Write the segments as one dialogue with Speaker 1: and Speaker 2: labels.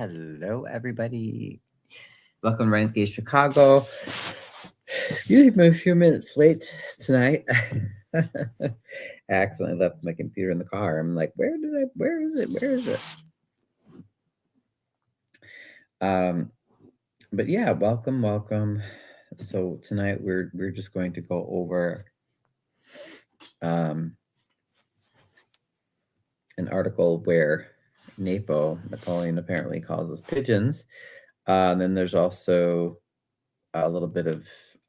Speaker 1: Hello, everybody. Welcome to Ryan's Gate Chicago. Excuse me, a few minutes late tonight. I accidentally left my computer in the car. I'm like, where is it? But yeah, welcome. So tonight we're just going to go over an article where Napoleon apparently calls us pigeons. And then there's also a little bit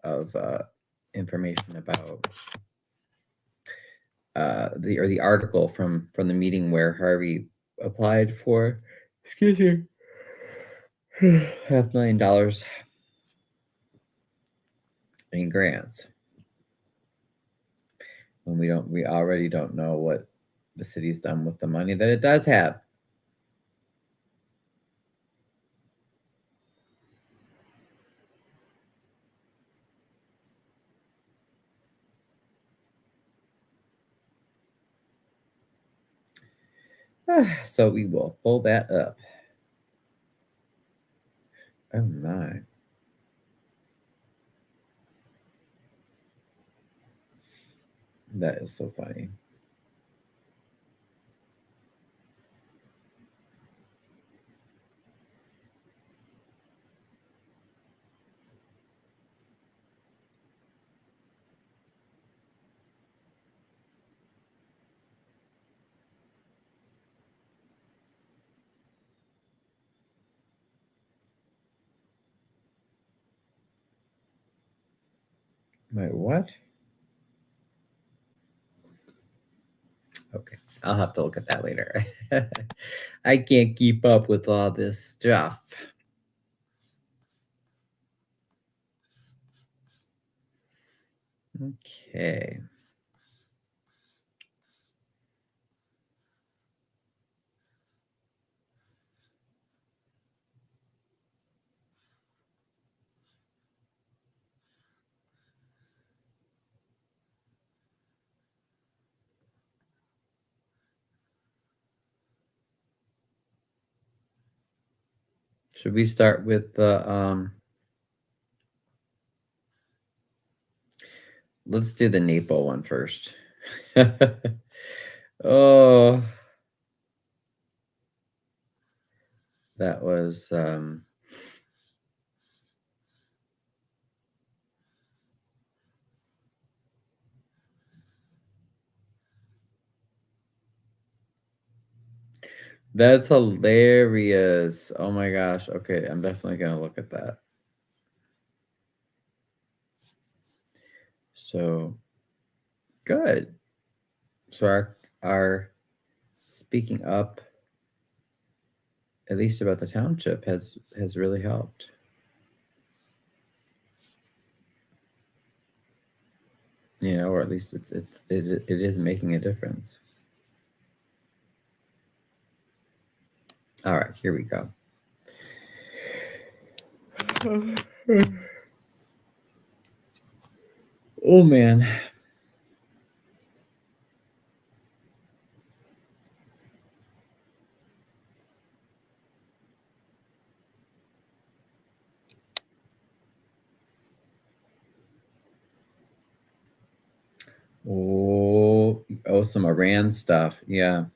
Speaker 1: of information about the article from the meeting where Harvey applied for, excuse me, $500,000 in grants. When we already don't know what the city's done with the money that it does have. So we will pull that up. Oh my. That is so funny. Wait, what? Okay, I'll have to look at that later. I can't keep up with all this stuff. Okay. Should we start with the let's do the Napo one first. Oh, that was that's hilarious. Oh my gosh. Okay, I'm definitely gonna look at that. So good. So our speaking up, at least about the township, has really helped. You know, or at least it is making a difference. All right, here we go. Oh man. Oh, some Iran stuff. Yeah.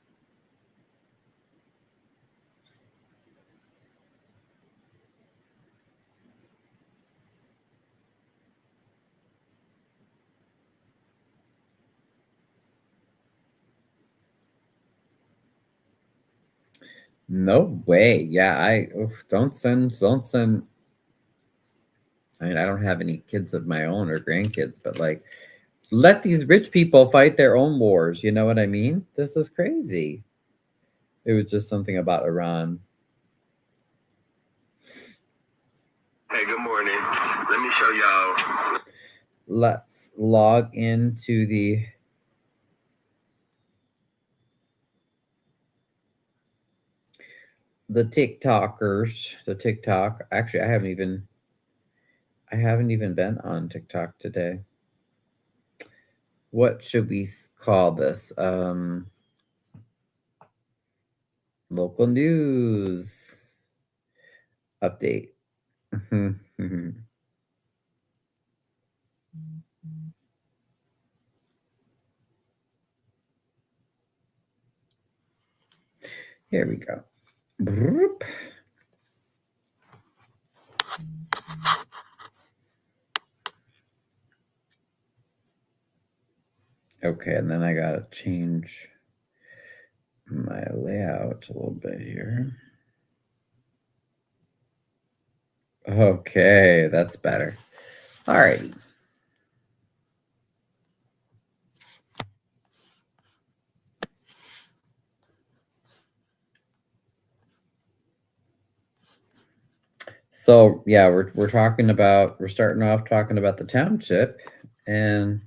Speaker 1: No way. Yeah, don't send. I mean, I don't have any kids of my own or grandkids, but like, let these rich people fight their own wars. You know what I mean? This is crazy. It was just something about Iran.
Speaker 2: Hey, good morning. Let me show y'all.
Speaker 1: Let's log into the TikTokers, the TikTok. Actually, I haven't even been on TikTok today. What should we call this? Local news. update. Here we go. Broop. Okay, and then I gotta change my layout a little bit here. Okay, that's better. All right. So yeah, we're starting off talking about the township, and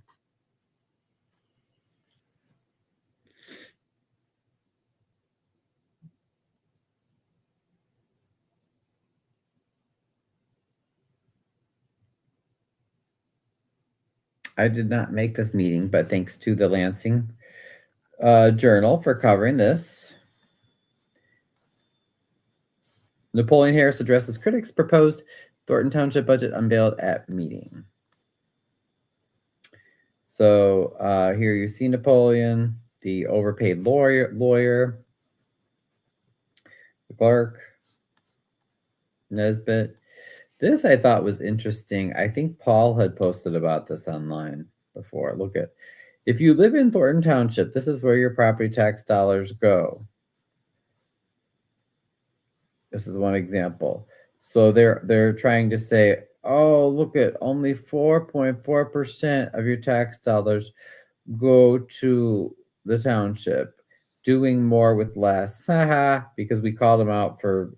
Speaker 1: I did not make this meeting, but thanks to the Lansing Journal for covering this. Napoleon Harris addresses critics, proposed Thornton Township budget unveiled at meeting. So here you see Napoleon, the overpaid lawyer, the clerk, Nesbitt. This I thought was interesting. I think Paul had posted about this online before. Look at, if you live in Thornton Township, this is where your property tax dollars go. This is one example. So they're trying to say, oh, look at only 4.4% of your tax dollars go to the township, doing more with less. Haha, because we called them out for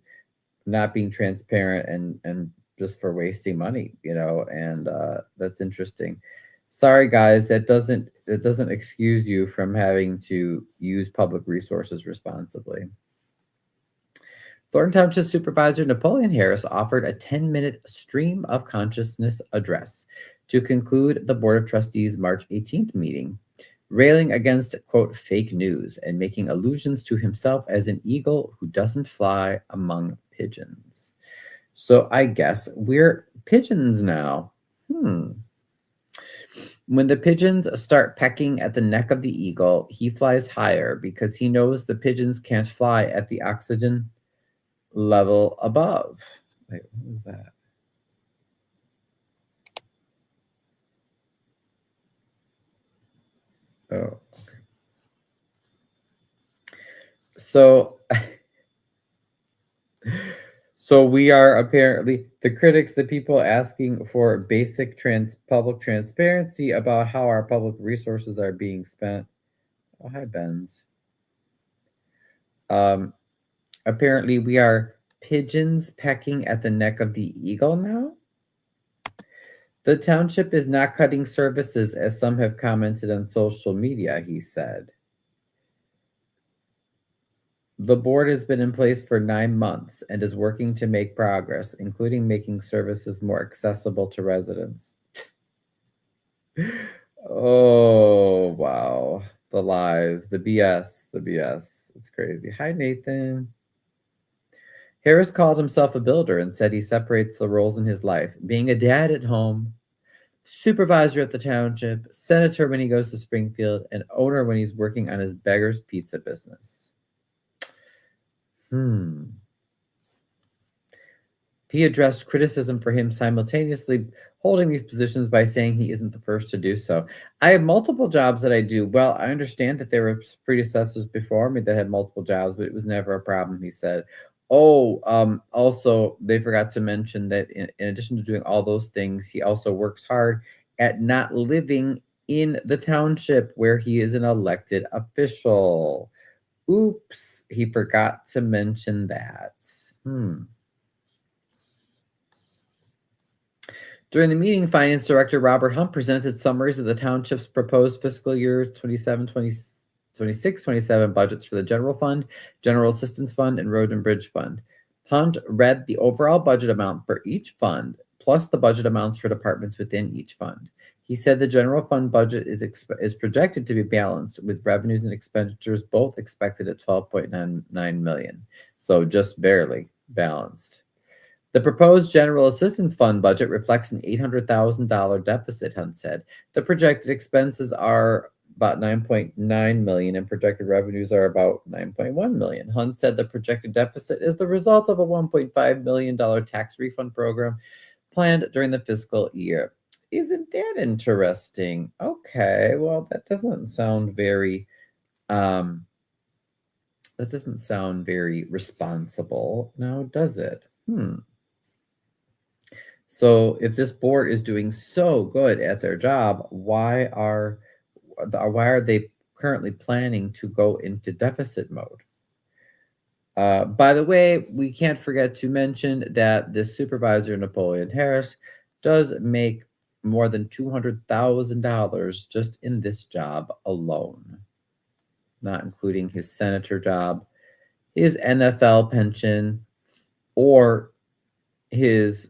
Speaker 1: not being transparent and just for wasting money, and that's interesting. Sorry guys, that doesn't excuse you from having to use public resources responsibly. Thornton Township Supervisor Napoleon Harris offered a 10-minute stream of consciousness address to conclude the Board of Trustees' March 18th meeting, railing against, quote, fake news and making allusions to himself as an eagle who doesn't fly among pigeons. So I guess we're pigeons now. When the pigeons start pecking at the neck of the eagle, he flies higher because he knows the pigeons can't fly at the oxygen level above. Wait, what was that? Oh, okay. So we are apparently the critics, the people asking for basic public transparency about how our public resources are being spent. Oh, hi, Benz. Apparently we are pigeons pecking at the neck of the eagle now. The township is not cutting services, as some have commented on social media, he said. The board has been in place for 9 months and is working to make progress, including making services more accessible to residents. Oh, wow. The lies, the BS. It's crazy. Hi, Nathan. Harris called himself a builder and said he separates the roles in his life, being a dad at home, supervisor at the township, senator when he goes to Springfield, and owner when he's working on his Beggar's Pizza business. He addressed criticism for him simultaneously holding these positions by saying he isn't the first to do so. I have multiple jobs that I do. Well, I understand that there were predecessors before me that had multiple jobs, but it was never a problem, he said. Also, they forgot to mention that in addition to doing all those things, he also works hard at not living in the township where he is an elected official. Oops, he forgot to mention that. During the meeting, Finance Director Robert Hunt presented summaries of the township's proposed fiscal year 26-27 budgets for the General Fund, General Assistance Fund, and Road and Bridge Fund. Hunt read the overall budget amount for each fund, plus the budget amounts for departments within each fund. He said the General Fund budget is projected to be balanced, with revenues and expenditures both expected at $12.99 million, so just barely balanced. The proposed general assistance fund budget reflects an $800,000 deficit, Hunt said. The projected expenses are about 9.9 million and projected revenues are about 9.1 million. Hunt said the projected deficit is the result of a $1.5 million tax refund program planned during the fiscal year. Isn't that interesting? Okay, well, that doesn't sound very responsible now, does it? So if this board is doing so good at their job, why are they currently planning to go into deficit mode? By the way, we can't forget to mention that this supervisor, Napoleon Harris, does make more than $200,000 just in this job alone, not including his senator job, his NFL pension, or his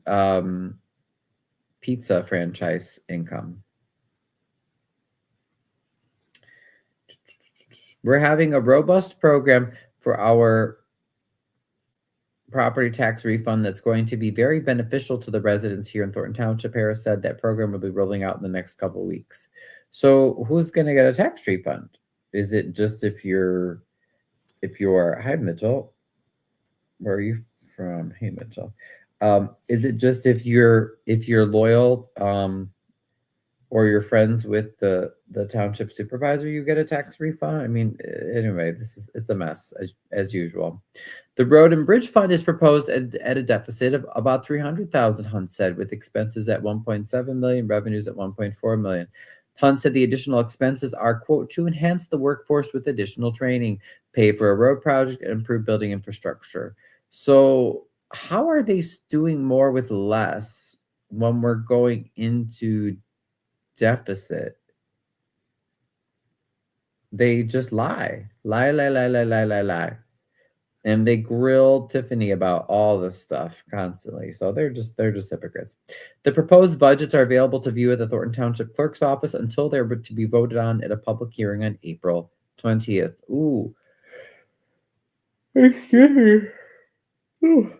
Speaker 1: pizza franchise income. We're having a robust program for our property tax refund that's going to be very beneficial to the residents here in Thornton Township. Harris said that program will be rolling out in the next couple of weeks. So who's going to get a tax refund? Is it just if you're hi Mitchell, where are you from? Hey Mitchell. Is it just if you're loyal or you're friends with the township supervisor, you get a tax refund? I mean, anyway, it's a mess as usual. The road and bridge fund is proposed at a deficit of about 300,000, Hunt said, with expenses at 1.7 million, revenues at 1.4 million. Hunt said the additional expenses are, quote, to enhance the workforce with additional training, pay for a road project, and improve building infrastructure. So how are they doing more with less when we're going into deficit? They just lie. And they grill Tiffany about all this stuff constantly. So they're just hypocrites. The proposed budgets are available to view at the Thornton Township Clerk's office until they're to be voted on at a public hearing on April 20th. Ooh. Excuse me. Ooh.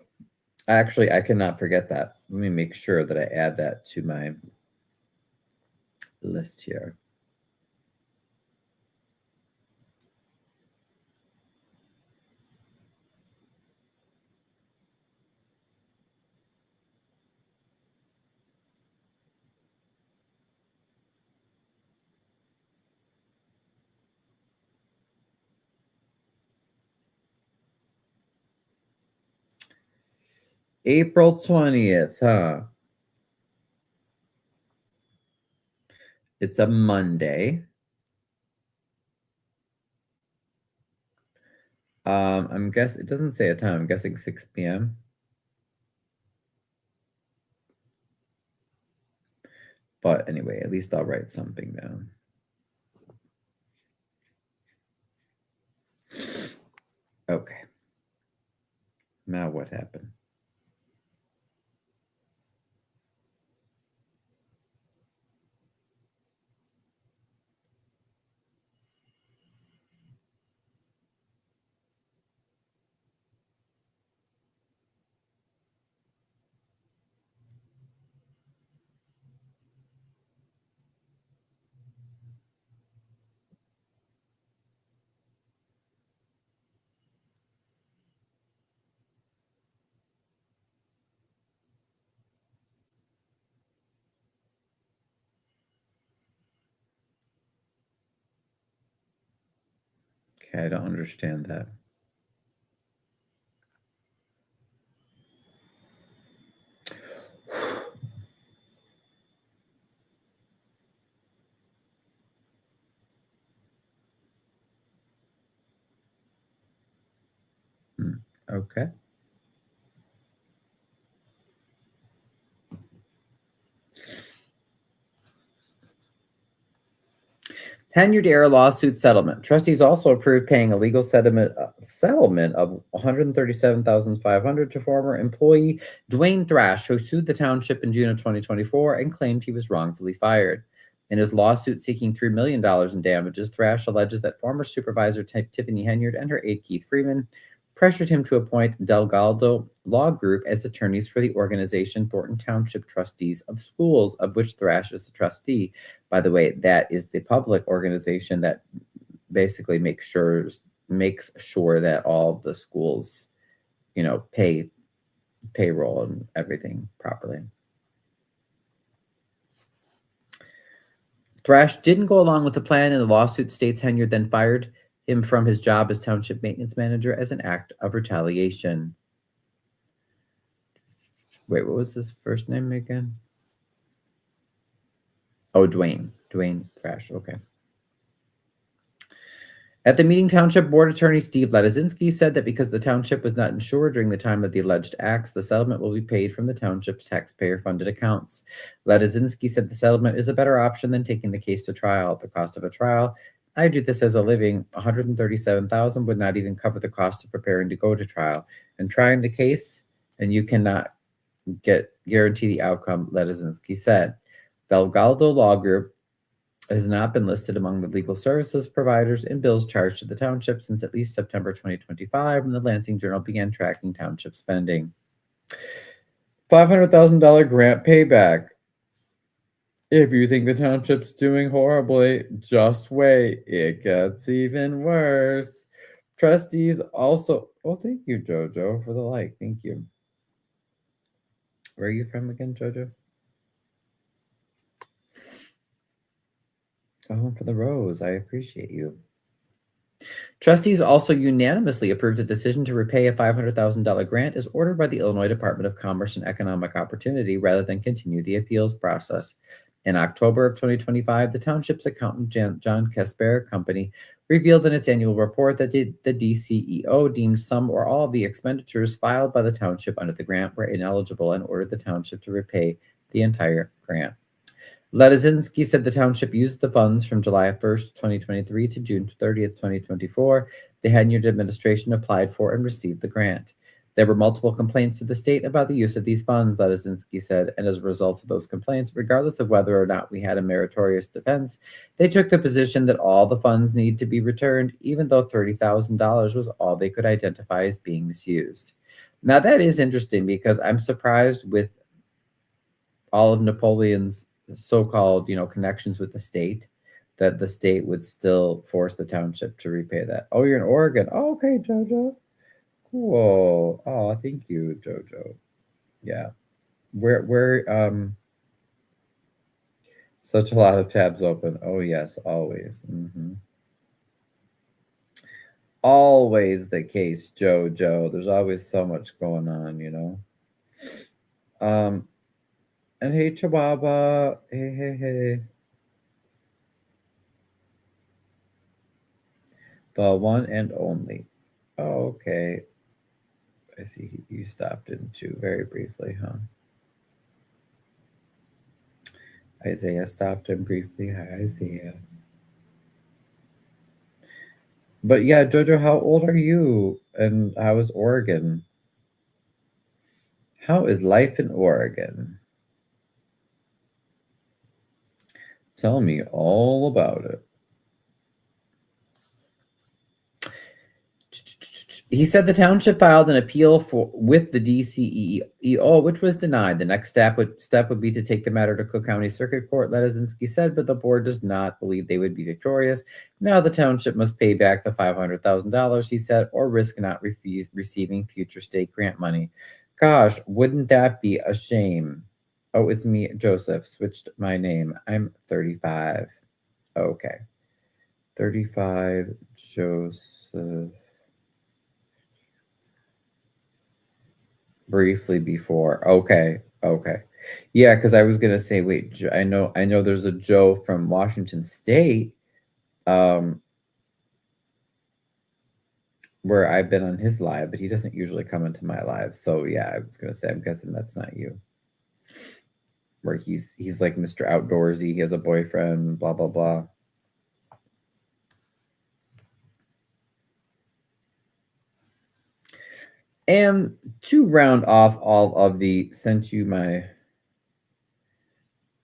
Speaker 1: Actually, I cannot forget that. Let me make sure that I add that to my list here. April 20th, huh? It's a Monday. I'm guessing it doesn't say a time. I'm guessing 6 p.m. But anyway, at least I'll write something down. Okay. Now what happened? Okay, I don't understand that. Okay. Tenured air lawsuit settlement. Trustees also approved paying a legal settlement of $137,500 to former employee Dwayne Thrash, who sued the township in June of 2024 and claimed he was wrongfully fired. In his lawsuit seeking $3 million in damages, Thrash alleges that former supervisor Tiffany Henyard and her aide Keith Freeman pressured him to appoint Delgado Law Group as attorneys for the organization Thornton Township Trustees of Schools, of which Thrash is the trustee. By the way, that is the public organization that basically makes sure that all the schools, pay payroll and everything properly. Thrash didn't go along with the plan, and the lawsuit state tenure then fired him from his job as township maintenance manager as an act of retaliation. Wait, what was his first name again? Oh, Dwayne Thrash. Okay. At the meeting, Township Board Attorney Steve Ledizinski said that because the township was not insured during the time of the alleged acts, the settlement will be paid from the township's taxpayer-funded accounts. Ledizinski said the settlement is a better option than taking the case to trial. The cost of a trial, I do this as a living, $137,000 would not even cover the cost of preparing to go to trial. And trying the case, and you cannot guarantee the outcome, Ledizinski said. Delgado Law Group has not been listed among the legal services providers in bills charged to the township since at least September 2025, when the Lansing Journal began tracking township spending. $500,000 grant payback. If you think the township's doing horribly, just wait. It gets even worse. Trustees also... Oh, thank you, Jojo, for the like. Thank you. Where are you from again, Jojo? Oh, for the rose. I appreciate you. Trustees also unanimously approved a decision to repay a $500,000 grant as ordered by the Illinois Department of Commerce and Economic Opportunity rather than continue the appeals process. In October of 2025, the township's accountant, John Casper Company, revealed in its annual report that the DCEO deemed some or all of the expenditures filed by the township under the grant were ineligible and ordered the township to repay the entire grant. Ledizinski said the township used the funds from July 1st, 2023 to June 30th, 2024. The Henyard administration applied for and received the grant. There were multiple complaints to the state about the use of these funds, Ledizinski said, and as a result of those complaints, regardless of whether or not we had a meritorious defense, they took the position that all the funds need to be returned, even though $30,000 was all they could identify as being misused. Now, that is interesting because I'm surprised with all of Napoleon's so-called, connections with the state, that the state would still force the township to repay that. Oh, you're in Oregon. Oh, okay, Jojo. Cool. Oh, thank you, Jojo. Yeah. Where such a lot of tabs open. Oh, yes, always. Always the case, Jojo. There's always so much going on, And hey, Chihuahua. Hey. The one and only. Oh, okay. I see you stopped in too very briefly, huh? Isaiah stopped in briefly. Hi, Isaiah. But yeah, Jojo, how old are you? And how is Oregon? How is life in Oregon? Tell me all about it. He said the township filed an appeal with the DCEO, which was denied. The next step would be to take the matter to Cook County Circuit Court, Ledizinski said, but the board does not believe they would be victorious. Now the township must pay back the $500,000, he said, or risk not receiving future state grant money. Gosh, wouldn't that be a shame? Oh, it's me, Joseph. Switched my name. I'm 35. Okay. 35, Joseph. Briefly before. Okay. Yeah, because I was gonna say, wait, I know there's a Joe from Washington State, where I've been on his live, but he doesn't usually come into my live. So yeah, I was gonna say, I'm guessing that's not you. Where he's like Mr. Outdoorsy, he has a boyfriend, blah blah blah. And to round off all of the sent you my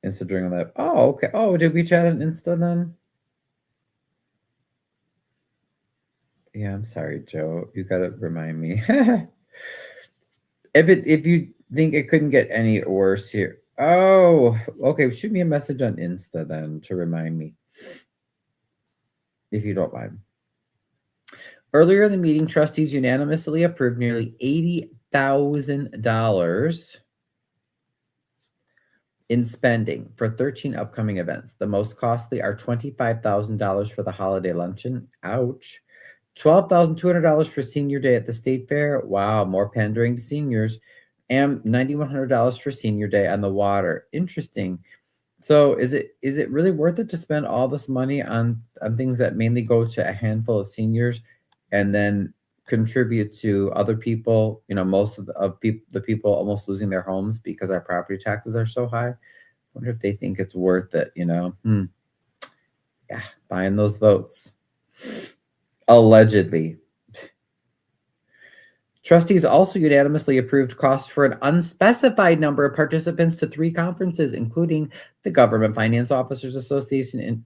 Speaker 1: Insta during that. Oh, okay. Oh, did we chat on Insta then? Yeah, I'm sorry, Joe. You gotta remind me. If you think it couldn't get any worse here. Oh, okay. Shoot me a message on Insta then to remind me, if you don't mind. Earlier in the meeting, trustees unanimously approved nearly $80,000 in spending for 13 upcoming events. The most costly are $25,000 for the holiday luncheon. Ouch. $12,200 for senior day at the state fair. Wow, more pandering to seniors. And $9,100 for senior day on the water. Interesting. So is it really worth it to spend all this money on things that mainly go to a handful of seniors and then contribute to other people, most of the people almost losing their homes because our property taxes are so high? I wonder if they think it's worth it, Yeah, buying those votes. Allegedly. Trustees also unanimously approved costs for an unspecified number of participants to 3 conferences, including the Government Finance Officers Association in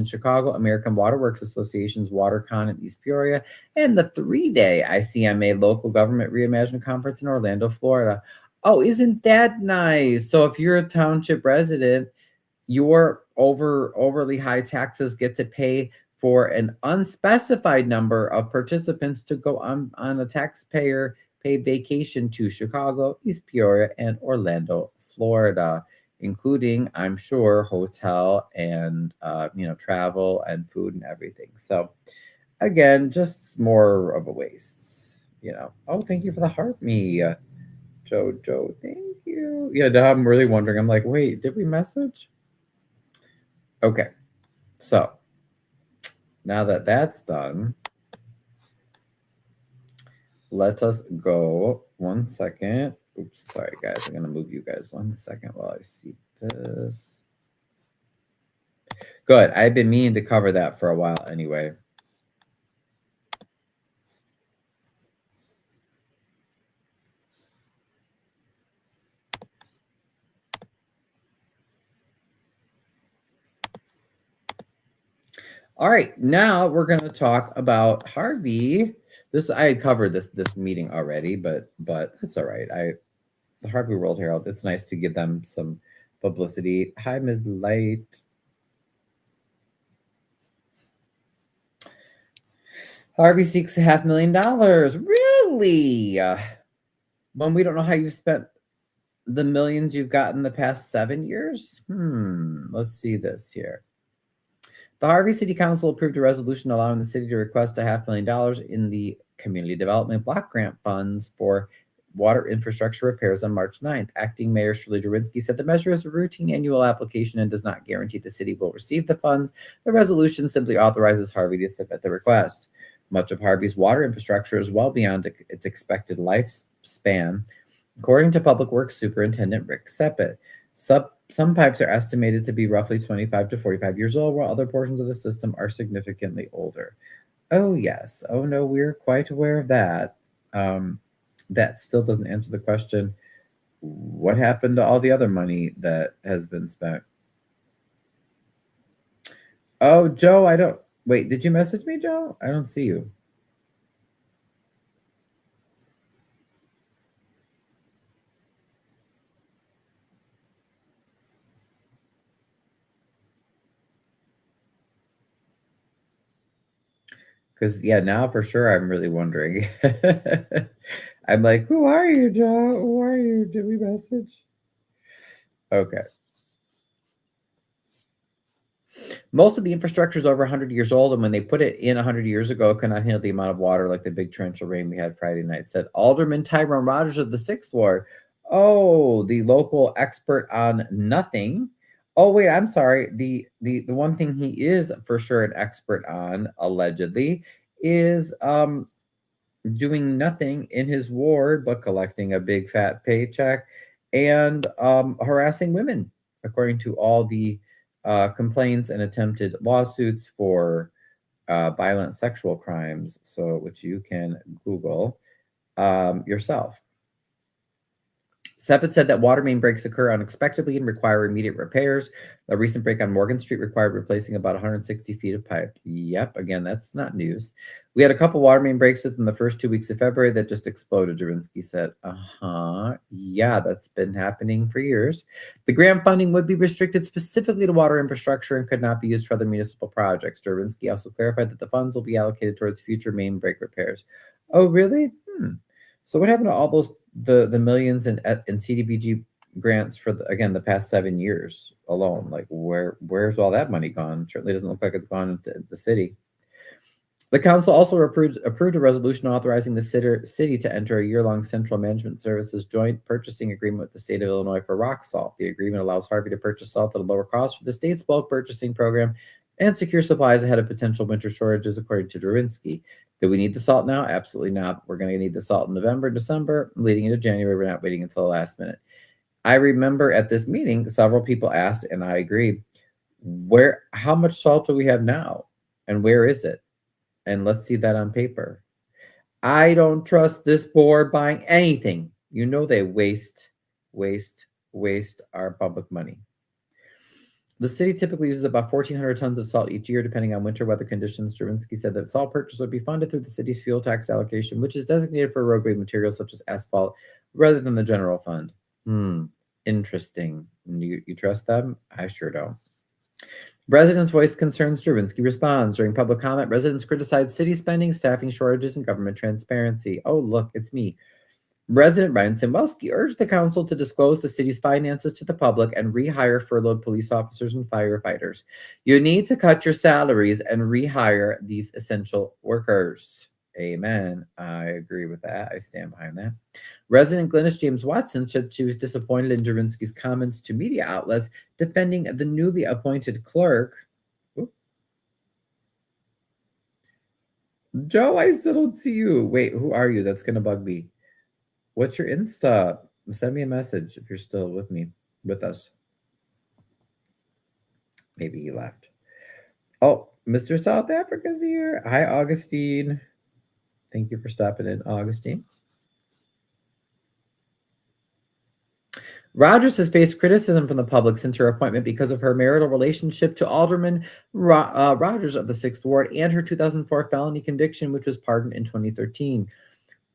Speaker 1: Chicago, American Waterworks Association's WaterCon in East Peoria, and the 3-day ICMA Local Government Reimagined Conference in Orlando, Florida. Oh, isn't that nice? So if you're a township resident, your overly high taxes get to pay for an unspecified number of participants to go on a taxpayer paid vacation to Chicago, East Peoria, and Orlando, Florida, including, I'm sure, hotel and travel and food and everything. So again, just more of a waste, Oh, thank you for the heart, me, Joe. Thank you. Yeah, now I'm really wondering. I'm like, wait, did we message? Okay, so now that that's done, let us go 1 second. Oops, sorry guys. I'm gonna move you guys 1 second while I see this. Good. I've been meaning to cover that for a while anyway. All right, now we're gonna talk about Harvey. I had covered this meeting already, but it's all right. The Harvey World Herald. It's nice to give them some publicity. Hi, Ms. Light. Harvey seeks $500,000. Really? When we don't know how you've spent the millions you've gotten the past 7 years? Let's see this here. The Harvey City Council approved a resolution allowing the city to request $500,000 in the Community Development Block Grant funds for water infrastructure repairs on March 9th. Acting Mayor Shirley Derwinski said the measure is a routine annual application and does not guarantee the city will receive the funds. The resolution simply authorizes Harvey to submit the request. Much of Harvey's water infrastructure is well beyond its expected lifespan, according to Public Works Superintendent Rick Sepet. Some pipes are estimated to be roughly 25 to 45 years old, while other portions of the system are significantly older. Oh, yes. Oh, no, we're quite aware of that. That still doesn't answer the question, what happened to all the other money that has been spent? Oh, Joe, wait, did you message me, Joe? I don't see you. Because, yeah, now for sure I'm really wondering. I'm like, who are you, Joe? Who are you? Did we message? Okay. Most of the infrastructure is over 100 years old, and when they put it in 100 years ago, it could not handle the amount of water like the big torrential rain we had Friday night, said Alderman Tyrone Rogers of the 6th Ward. Oh, the local expert on nothing. Oh, wait, I'm sorry. The one thing he is for sure an expert on, allegedly, is doing nothing in his ward but collecting a big fat paycheck and harassing women, according to all the complaints and attempted lawsuits for violent sexual crimes, which you can Google yourself. Sepet said that water main breaks occur unexpectedly and require immediate repairs. A recent break on Morgan Street required replacing about 160 feet of pipe. Yep, again, that's not news. We had a couple water main breaks within the first 2 weeks of February that just exploded, Jurinsky said. Yeah, that's been happening for years. The grant funding would be restricted specifically to water infrastructure and could not be used for other municipal projects. Jurinsky also clarified that the funds will be allocated towards future main break repairs. Oh, really? So what happened to all those the millions in CDBG grants for the past 7 years alone? Like where's all that money gone? Certainly doesn't look like it's gone into the city. The council also approved a resolution authorizing the city to enter a year-long central management services joint purchasing agreement with the state of Illinois for rock salt. The agreement allows Harvey to purchase salt at a lower cost for the state's bulk purchasing program and secure supplies ahead of potential winter shortages, according to Durinsky. Do we need the salt now? Absolutely not. We're going to need the salt in November, December, leading into January. We're not waiting until the last minute. I remember at this meeting, several people asked, and I agree, how much salt do we have now? And where is it? And let's see that on paper. I don't trust this board buying anything. You know they waste our public money. The city typically uses about 1,400 tons of salt each year, depending on winter weather conditions. Jurinsky said that salt purchase would be funded through the city's fuel tax allocation, which is designated for roadway materials such as asphalt, rather than the general fund. Interesting. You trust them? I sure don't. Residents voiced concerns. Jurinsky responds. During public comment, residents criticized city spending, staffing shortages, and government transparency. Oh, look, it's me. Resident Ryan Simwelski urged the council to disclose the city's finances to the public and rehire furloughed police officers and firefighters. You need to cut your salaries and rehire these essential workers. Amen. I agree with that. I stand behind that. Resident Glennis James Watson said she was disappointed in Jurinsky's comments to media outlets defending the newly appointed clerk. Oop. Joe, I still don't see you. Wait, who are you? That's going to bug me. What's your Insta? Send me a message if you're still with us. Maybe he left. Oh, Mr. South Africa's here. Hi, Augustine. Thank you for stopping in, Augustine. Rogers has faced criticism from the public since her appointment because of her marital relationship to Alderman Rogers of the 6th Ward and her 2004 felony conviction, which was pardoned in 2013.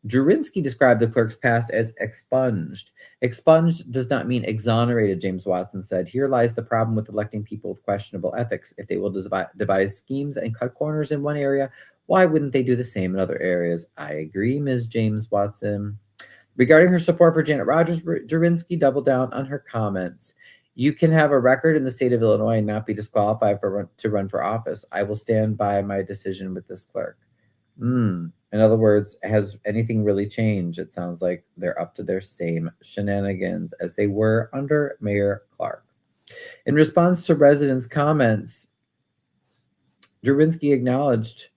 Speaker 1: Jurinsky described the clerk's past as expunged. Expunged does not mean exonerated, James Watson said. Here lies the problem with electing people with questionable ethics. If they will devise schemes and cut corners in one area, why wouldn't they do the same in other areas? I agree, Ms. James Watson. Regarding her support for Janet Rogers, Jurinsky doubled down on her comments. You can have a record in the state of Illinois and not be disqualified to run for office. I will stand by my decision with this clerk. In other words, has anything really changed? It sounds like they're up to their same shenanigans as they were under Mayor Clark. In response to residents' comments, Jurinsky acknowledged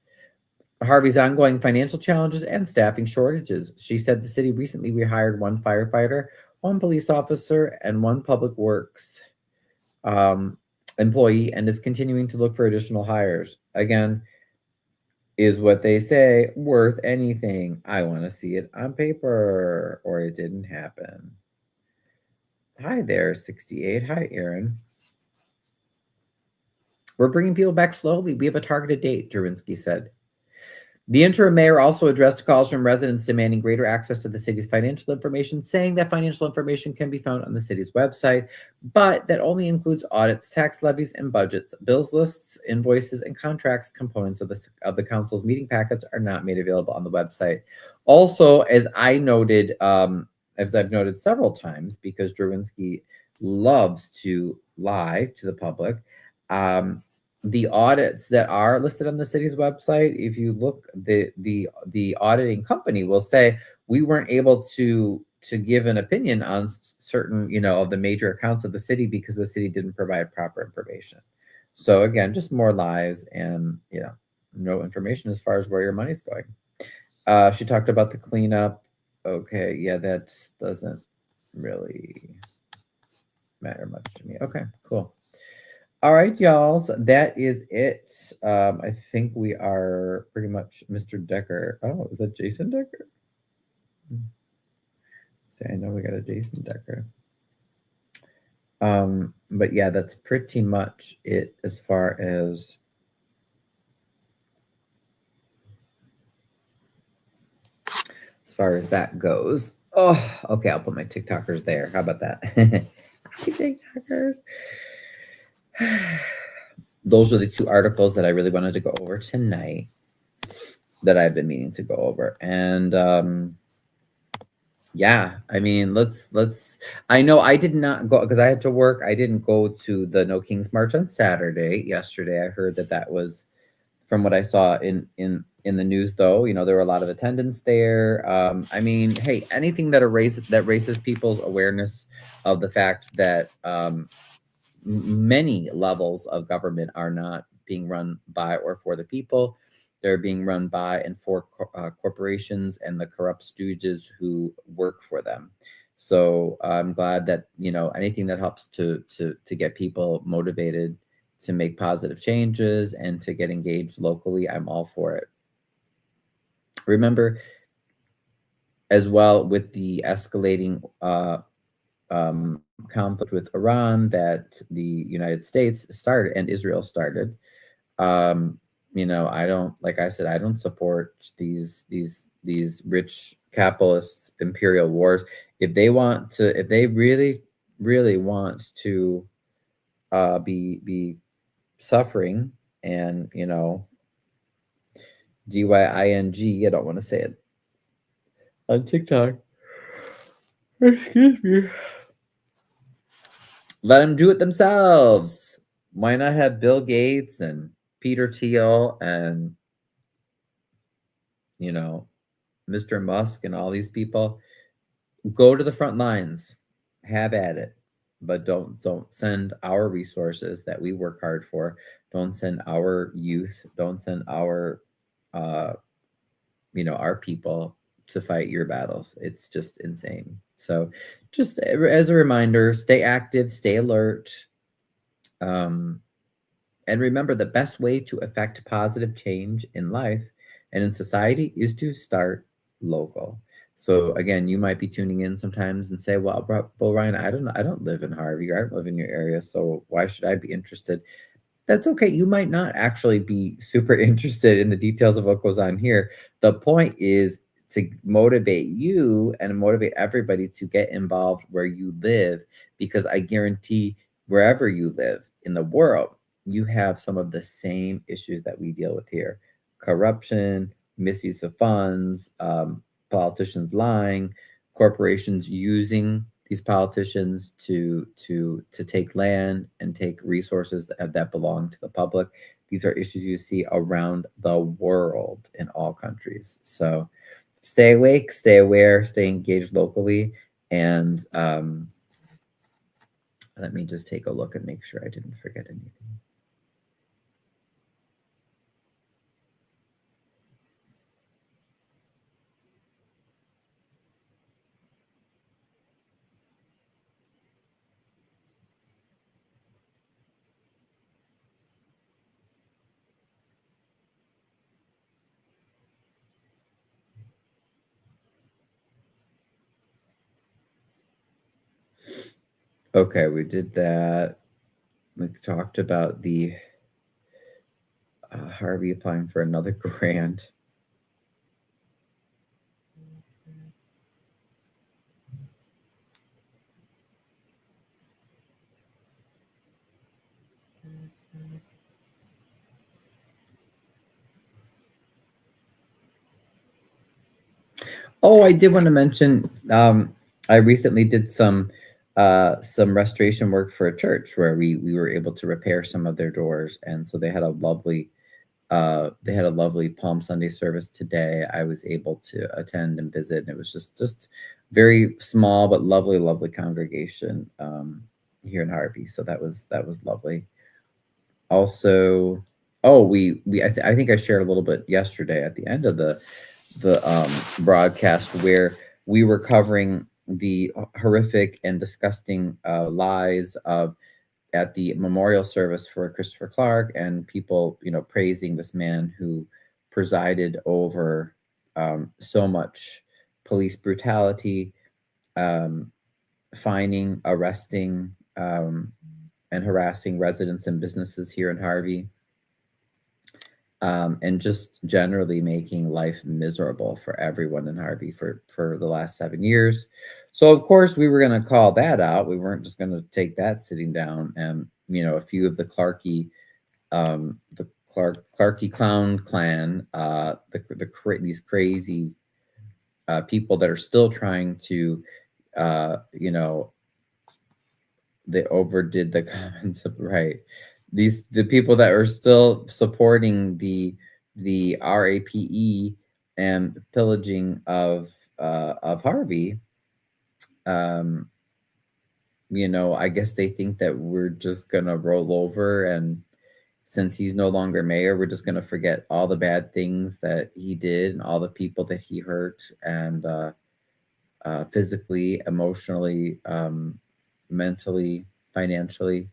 Speaker 1: Harvey's ongoing financial challenges and staffing shortages. She said the city recently rehired one firefighter, one police officer, and one public works employee, and is continuing to look for additional hires. Again, is what they say worth anything? I want to see it on paper, or it didn't happen. Hi there, 68. Hi, Aaron. We're bringing people back slowly. We have a targeted date, Jurinsky said. The interim mayor also addressed calls from residents demanding greater access to the city's financial information, saying that financial information can be found on the city's website, but that only includes audits, tax levies, and budgets. Bills lists, invoices, and contracts components of the council's meeting packets are not made available on the website. Also, as I've noted several times, because Jurinsky loves to lie to the public, the audits that are listed on the city's website, if you look, the auditing company will say we weren't able to give an opinion on certain, of the major accounts of the city because the city didn't provide proper information. So again, just more lies and no information as far as where your money's going. She talked about the cleanup. Okay, yeah, that doesn't really matter much to me. Okay, cool. All right, y'all. So that is it. I think we are pretty much Mr. Decker. Oh, is that Jason Decker? Say, I know we got a Jason Decker. But yeah, that's pretty much it as far as that goes. Oh, okay, I'll put my TikTokers there. How about that? TikTokers. Those are the two articles that I really wanted to go over tonight that I've been meaning to go over. And yeah, I mean, let's I know I did not go because I had to work. I didn't go to the No Kings March on Saturday. Yesterday, I heard that was, from what I saw in the news, though, there were a lot of attendance there. I mean, hey, anything that raises people's awareness of the fact that many levels of government are not being run by or for the people. They're being run by and for corporations and the corrupt stooges who work for them. So I'm glad that anything that helps to get people motivated to make positive changes and to get engaged locally, I'm all for it. Remember, as well, with the escalating conflict with Iran that the United States started and Israel started. I don't, like I said, I don't support these rich capitalists imperial wars. If they really want to be suffering and DYING, I don't want to say it on TikTok. Excuse me. Let them do it themselves. Why not have Bill Gates and Peter Thiel and Mr. Musk and all these people go to the front lines, have at it, but don't send our resources that we work hard for. Don't send our youth. Don't send our our people to fight your battles. It's just insane. So just as a reminder, stay active, stay alert. And remember, the best way to affect positive change in life and in society is to start local. So again, you might be tuning in sometimes and say, well, Ryan, I don't live in Harvey, or I don't live in your area, so why should I be interested? That's okay. You might not actually be super interested in the details of what goes on here. The point is to motivate you and motivate everybody to get involved where you live, because I guarantee wherever you live in the world, you have some of the same issues that we deal with here: corruption, misuse of funds, politicians lying, corporations using these politicians to take land and take resources that belong to the public. These are issues you see around the world in all countries. So stay awake, stay aware, stay engaged locally, and let me just take a look and make sure I didn't forget anything. Okay, we did that. We talked about the Harvey applying for another grant. Oh, I did want to mention, I recently did some restoration work for a church where we were able to repair some of their doors, and so they had a lovely Palm Sunday service today. I was able to attend and visit, and it was just very small but lovely congregation here in Harvey. So that was lovely. Also, I think I shared a little bit yesterday at the end of the broadcast where we were covering the horrific and disgusting lies at the memorial service for Christopher Clark, and people, praising this man who presided over so much police brutality, finding, arresting, and harassing residents and businesses here in Harvey, and just generally making life miserable for everyone in Harvey for the last 7 years. So of course we were going to call that out. We weren't just going to take that sitting down. And a few of the Clarky Clown clan, these crazy people that are still trying to, they overdid the comments of right. The people that are still supporting the RAPE and pillaging of Harvey. I guess they think that we're just gonna roll over, and since he's no longer mayor, we're just gonna forget all the bad things that he did and all the people that he hurt, and physically, emotionally, mentally, financially.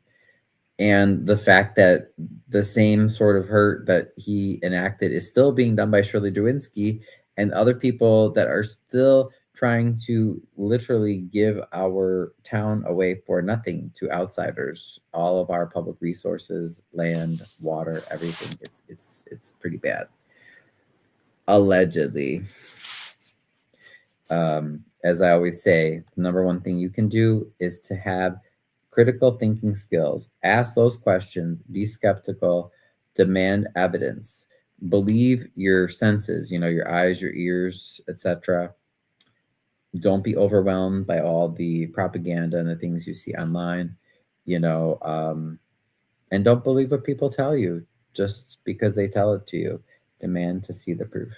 Speaker 1: And the fact that the same sort of hurt that he enacted is still being done by Shirley Drwinski and other people that are still trying to literally give our town away for nothing to outsiders. All of our public resources, land, water, everything. It's pretty bad. Allegedly. As I always say, the number one thing you can do is to have critical thinking skills. Ask those questions, be skeptical, demand evidence, believe your senses, your eyes, your ears, etc. Don't be overwhelmed by all the propaganda and the things you see online, and don't believe what people tell you just because they tell it to you. Demand to see the proof.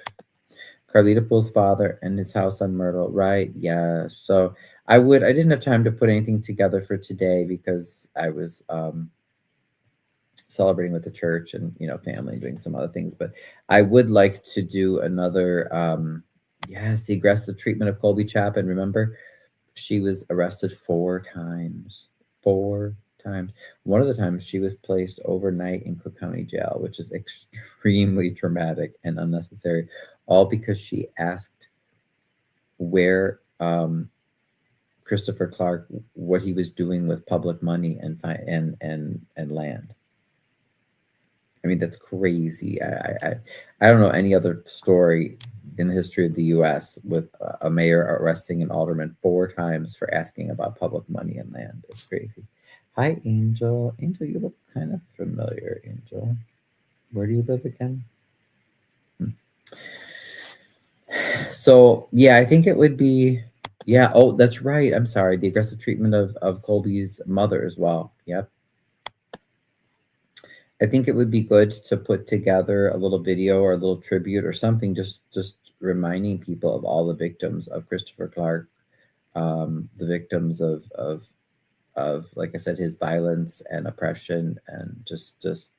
Speaker 1: Carlita Pool's father and his house on Myrtle, right? Yeah. So I didn't have time to put anything together for today because I was celebrating with the church and family, doing some other things. But I would like to do another the aggressive treatment of Colby Chapin. Remember, she was arrested 4 times. 4 times. One of the times she was placed overnight in Cook County Jail, which is extremely traumatic and unnecessary, all because she asked where Christopher Clark, what he was doing with public money and land. I mean, that's crazy. I don't know any other story in the history of the U.S. with a mayor arresting an alderman 4 times for asking about public money and land. It's crazy. Hi, Angel. Angel, you look kind of familiar, Angel. Where do you live again? So, yeah, I think it would be, yeah. Oh, that's right. I'm sorry. The aggressive treatment of Colby's mother as well. Yep. I think it would be good to put together a little video or a little tribute or something, just reminding people of all the victims of Christopher Clark, the victims of like I said, his violence and oppression, and just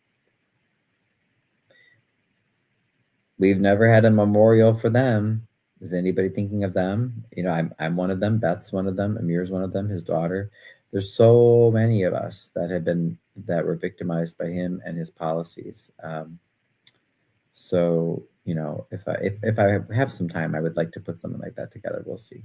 Speaker 1: we've never had a memorial for them. Is anybody thinking of them? I'm one of them. Beth's one of them. Amir's one of them. His daughter. There's so many of us that were victimized by him and his policies. So if I have some time, I would like to put something like that together. We'll see.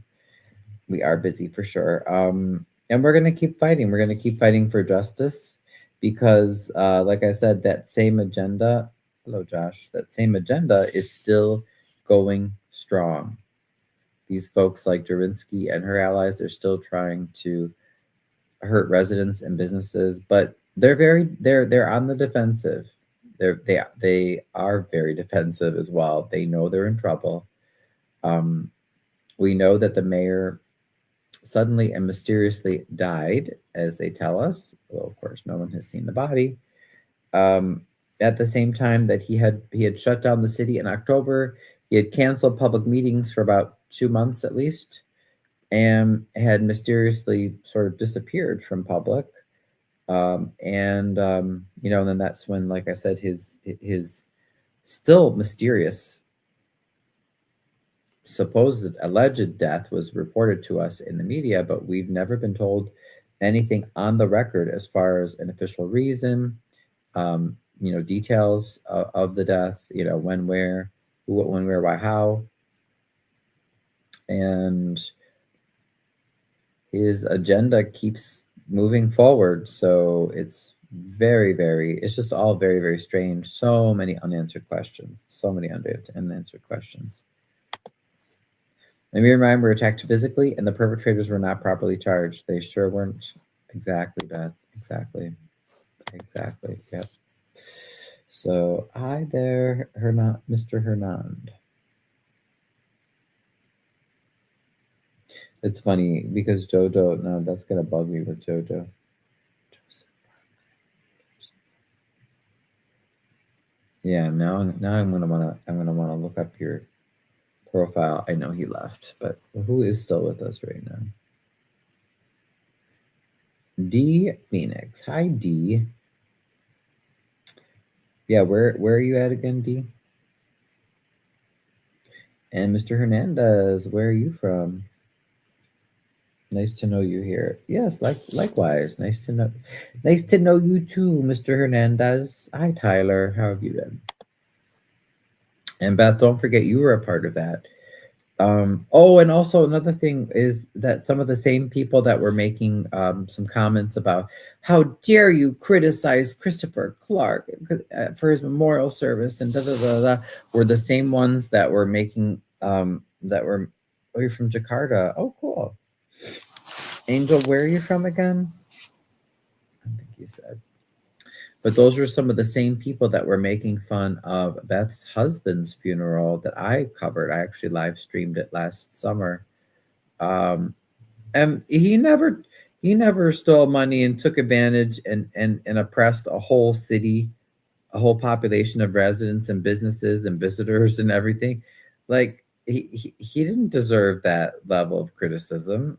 Speaker 1: We are busy for sure, and we're gonna keep fighting. We're gonna keep fighting for justice because, like I said, that same agenda. Hello, Josh. That same agenda is still going strong. These folks like Drwinski and her allies, they're still trying to hurt residents and businesses, but they're on the defensive. They are very defensive as well. They know they're in trouble. We know that the mayor suddenly and mysteriously died, as they tell us. Well, of course, no one has seen the body. At the same time that he had shut down the city in October, he had canceled public meetings for about 2 months at least, and had mysteriously sort of disappeared from public. And then that's when, like I said, his still mysterious supposed alleged death was reported to us in the media, but we've never been told anything on the record as far as an official reason, details of the death, when, where, who, what, when, where, why, how. And his agenda keeps moving forward. So it's it's just all very, very strange. So many unanswered questions. So many unanswered questions. Let me remind, we were attacked physically and the perpetrators were not properly charged. They sure weren't. Exactly, Beth. Exactly. Yep. So hi there, Mr. Hernand. It's funny because Jojo, no, that's gonna bug me with Jojo. Yeah, now I'm gonna wanna look up your profile. I know he left, but who is still with us right now? D Phoenix. Hi D. Yeah, where are you at again, D? And Mr. Hernandez, where are you from? Nice to know you here. Yes, likewise. Nice to know you too, Mr. Hernandez. Hi Tyler. How have you been? And Beth, don't forget you were a part of that. Oh, and also another thing is that some of the same people that were making some comments about how dare you criticize Christopher Clark for his memorial service and da da da da were the same ones that were making that were. Oh, you're from Jakarta. Oh, cool. Angel, where are you from again? I think you said. But those were some of the same people that were making fun of Beth's husband's funeral that I covered. I actually live streamed it last summer. And he never stole money and took advantage and oppressed a whole city, a whole population of residents and businesses and visitors and everything. Like he didn't deserve that level of criticism.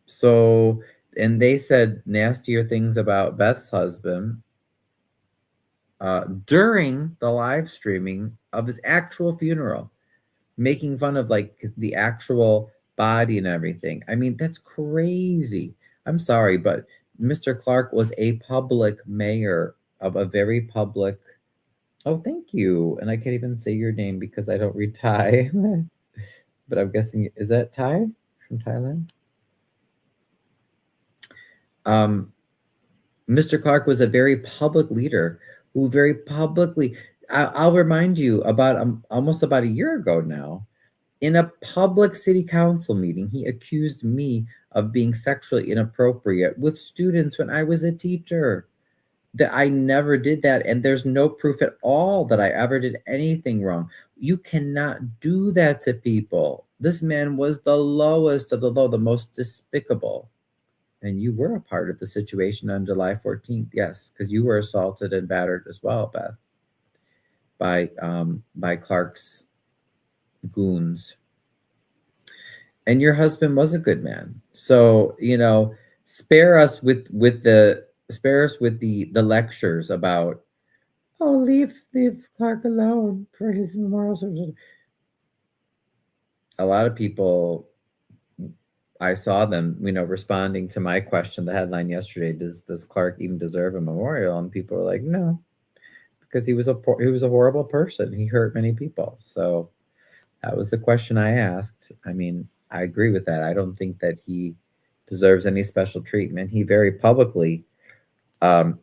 Speaker 1: So, and they said nastier things about Beth's husband during the live streaming of his actual funeral, making fun of like the actual body and everything. I mean, that's crazy. I'm sorry, but Mr. Clark was a public mayor of a very public. Oh, thank you. And I can't even say your name because I don't read Thai. But I'm guessing, is that Thai from Thailand? Um, Mr. Clark was a very public leader who very publicly, I'll remind you about almost about a year ago now, in a public city council meeting, he accused me of being sexually inappropriate with students when I was a teacher. That I never did that, and there's no proof at all that I ever did anything wrong. You cannot do that to people. This man was the lowest of the low, the most despicable. And you were a part of the situation on July 14th, yes, because you were assaulted and battered as well, Beth, by Clark's goons. And your husband was a good man. So, spare us with the lectures about, oh, leave Clark alone for his memorial service. A lot of people, I saw them, responding to my question, the headline yesterday, does Clark even deserve a memorial? And people were like, no, because he was a horrible person. He hurt many people. So that was the question I asked. I mean, I agree with that. I don't think that he deserves any special treatment. He very publicly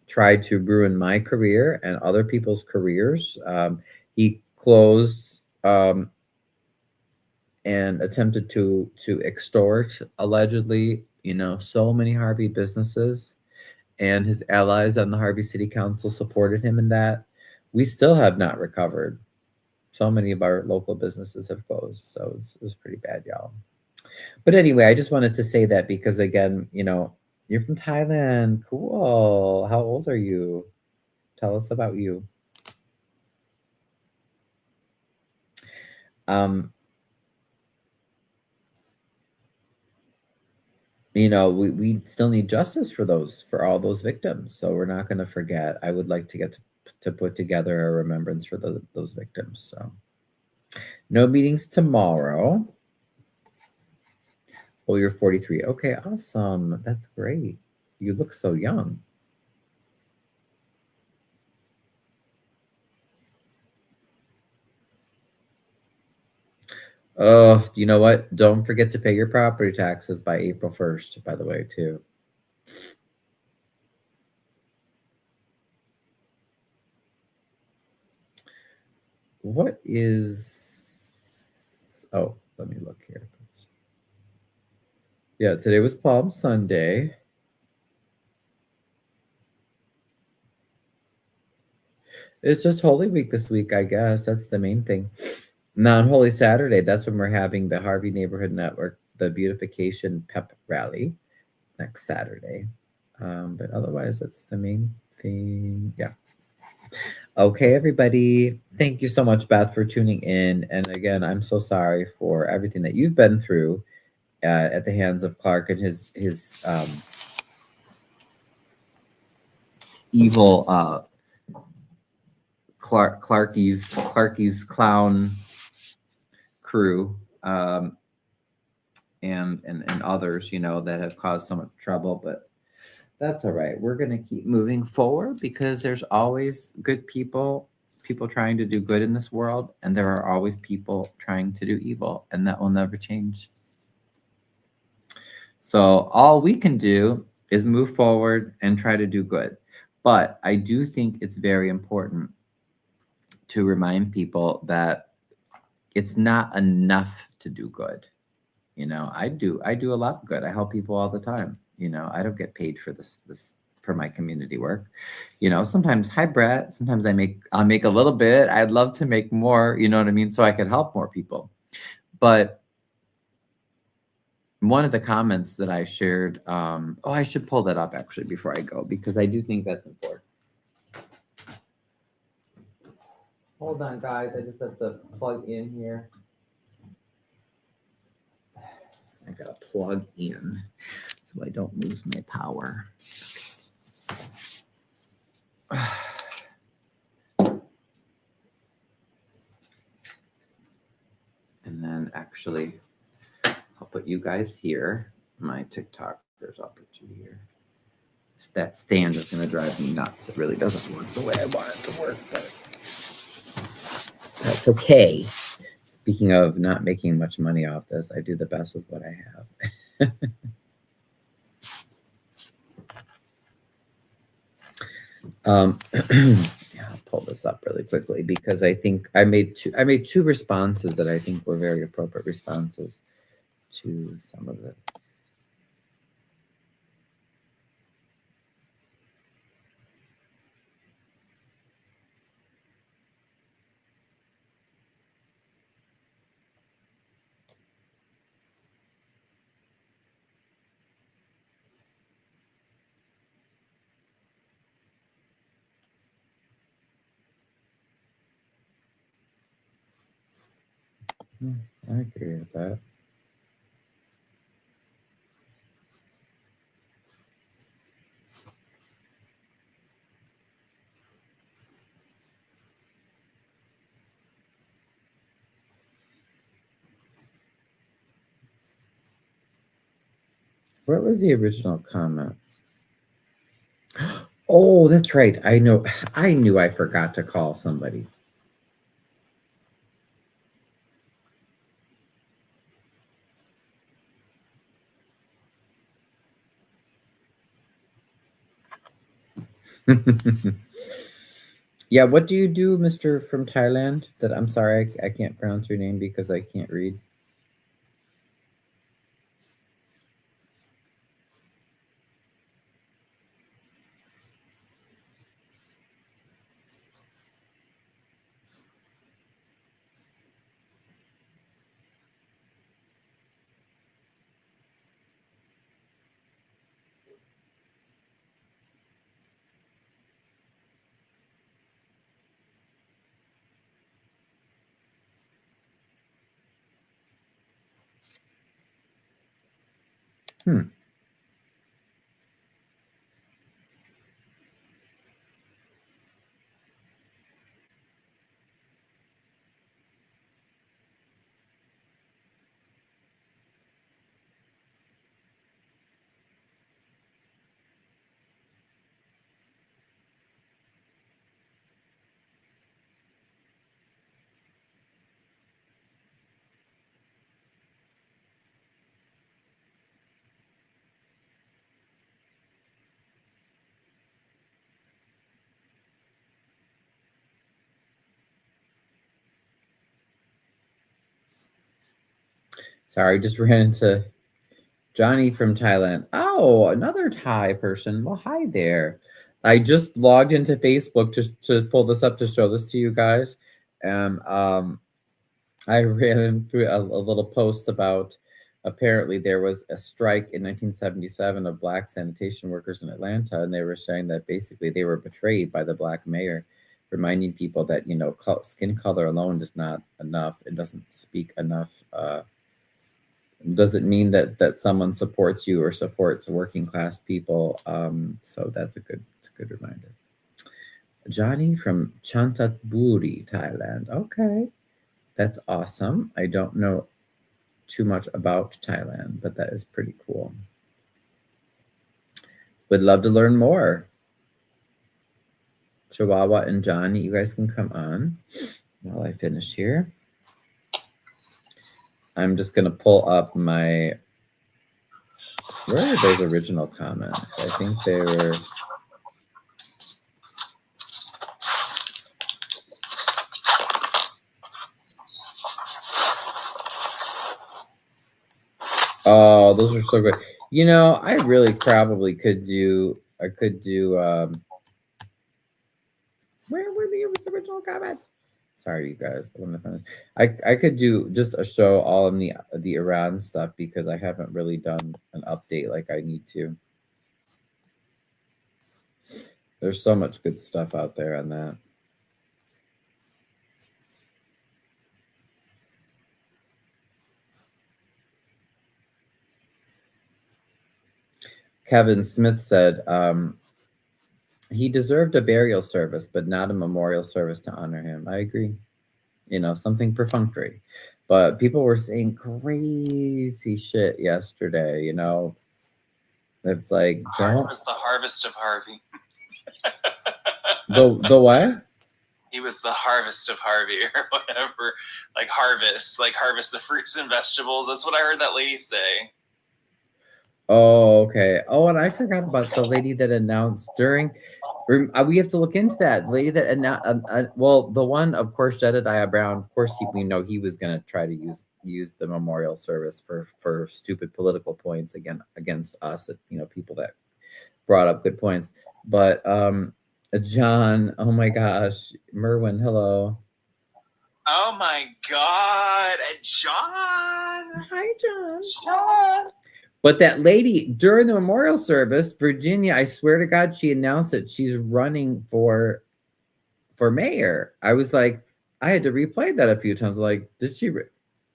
Speaker 1: tried to ruin my career and other people's careers. He closed and attempted to extort, allegedly, so many Harvey businesses, and his allies on the Harvey City Council supported him in that. We still have not recovered. So many of our local businesses have closed, so it was pretty bad, y'all. But anyway, I just wanted to say that because, again, you're from Thailand. Cool. How old are you? Tell us about you. Um, we still need justice for all those victims. So we're not going to forget. I would like to get to put together a remembrance for those victims. So no meetings tomorrow. Oh, you're 43. Okay, awesome. That's great. You look so young. Oh, you know what? Don't forget to pay your property taxes by April 1st, by the way, too. What is... Oh, let me look here. Yeah, today was Palm Sunday. It's just Holy Week this week, I guess. That's the main thing. Now on Holy Saturday, that's when we're having the Harvey Neighborhood Network, the beautification pep rally next Saturday. But otherwise, that's the main thing. Yeah. Okay, everybody. Thank you so much, Beth, for tuning in. And again, I'm so sorry for everything that you've been through at the hands of Clark and his evil Clarky's clown crew, and others, that have caused so much trouble. But that's all right. We're gonna keep moving forward because there's always good people trying to do good in this world, and there are always people trying to do evil, and that will never change. So all we can do is move forward and try to do good. But I do think it's very important to remind people that it's not enough to do good. I do a lot of good. I help people all the time. I don't get paid for this for my community work. Sometimes, hi Brett, sometimes I'll make a little bit. I'd love to make more, you know what I mean, so I could help more people. But one of the comments that I shared, I should pull that up actually before I go, because I do think that's important. Hold on, guys. I just have to plug in here. I gotta plug in so I don't lose my power. And then actually, I'll put you guys here. My TikTokers, I'll put you here. That stand is going to drive me nuts. It really doesn't work the way I want it to work, but that's okay. Speaking of not making much money off this, I do the best with what I have. Yeah, I'll pull this up really quickly because I think I made two responses that I think were very appropriate responses to some of this. I agree with that. What was the original comment? Oh, that's right. I know. I knew I forgot to call somebody. Yeah, what do you do, Mr. from Thailand? That I'm sorry, I can't pronounce your name because I can't read. Hmm. Sorry, just ran into Johnny from Thailand. Oh, another Thai person. Well, hi there. I just logged into Facebook to pull this up to show this to you guys. And I ran through a little post about apparently there was a strike in 1977 of black sanitation workers in Atlanta, and they were saying that basically they were betrayed by the black mayor, reminding people that, you know, skin color alone is not enough. It doesn't speak enough. Doesn't mean that someone supports you or supports working class people. So it's a good reminder. Johnny from Chanthaburi, Thailand. Okay, that's awesome. I don't know too much about Thailand, but that is pretty cool. Would love to learn more. Chihuahua and Johnny, you guys can come on while I finish here. I'm just gonna pull up my. Where are those original comments? I think they were. Oh, those are so good. You know, I really probably could do. I could do. Where were the original comments? Sorry, you guys. I could do just a show all in the Iran stuff because I haven't really done an update like I need to. There's so much good stuff out there on that. Kevin Smith said he deserved a burial service, but not a memorial service to honor him. I agree. You know, something perfunctory. But people were saying crazy shit yesterday, you know. It's like
Speaker 3: It was the harvest of Harvey.
Speaker 1: the what?
Speaker 3: He was the harvest of Harvey or whatever. Like harvest the fruits and vegetables. That's what I heard that lady say.
Speaker 1: Oh, okay. Oh, and I forgot about the lady that announced during. We have to look into that lady that announced. Well, the one, of course, Jedediah Brown. Of course, we know he was going to try to use the memorial service for stupid political points against us. You know, people that brought up good points. But John, oh my gosh, Merwin, hello.
Speaker 3: Oh my God, John.
Speaker 1: Hi, John.
Speaker 3: John.
Speaker 1: But that lady during the memorial service, Virginia, I swear to God, she announced that she's running for mayor. I was like, I had to replay that a few times. Like, did she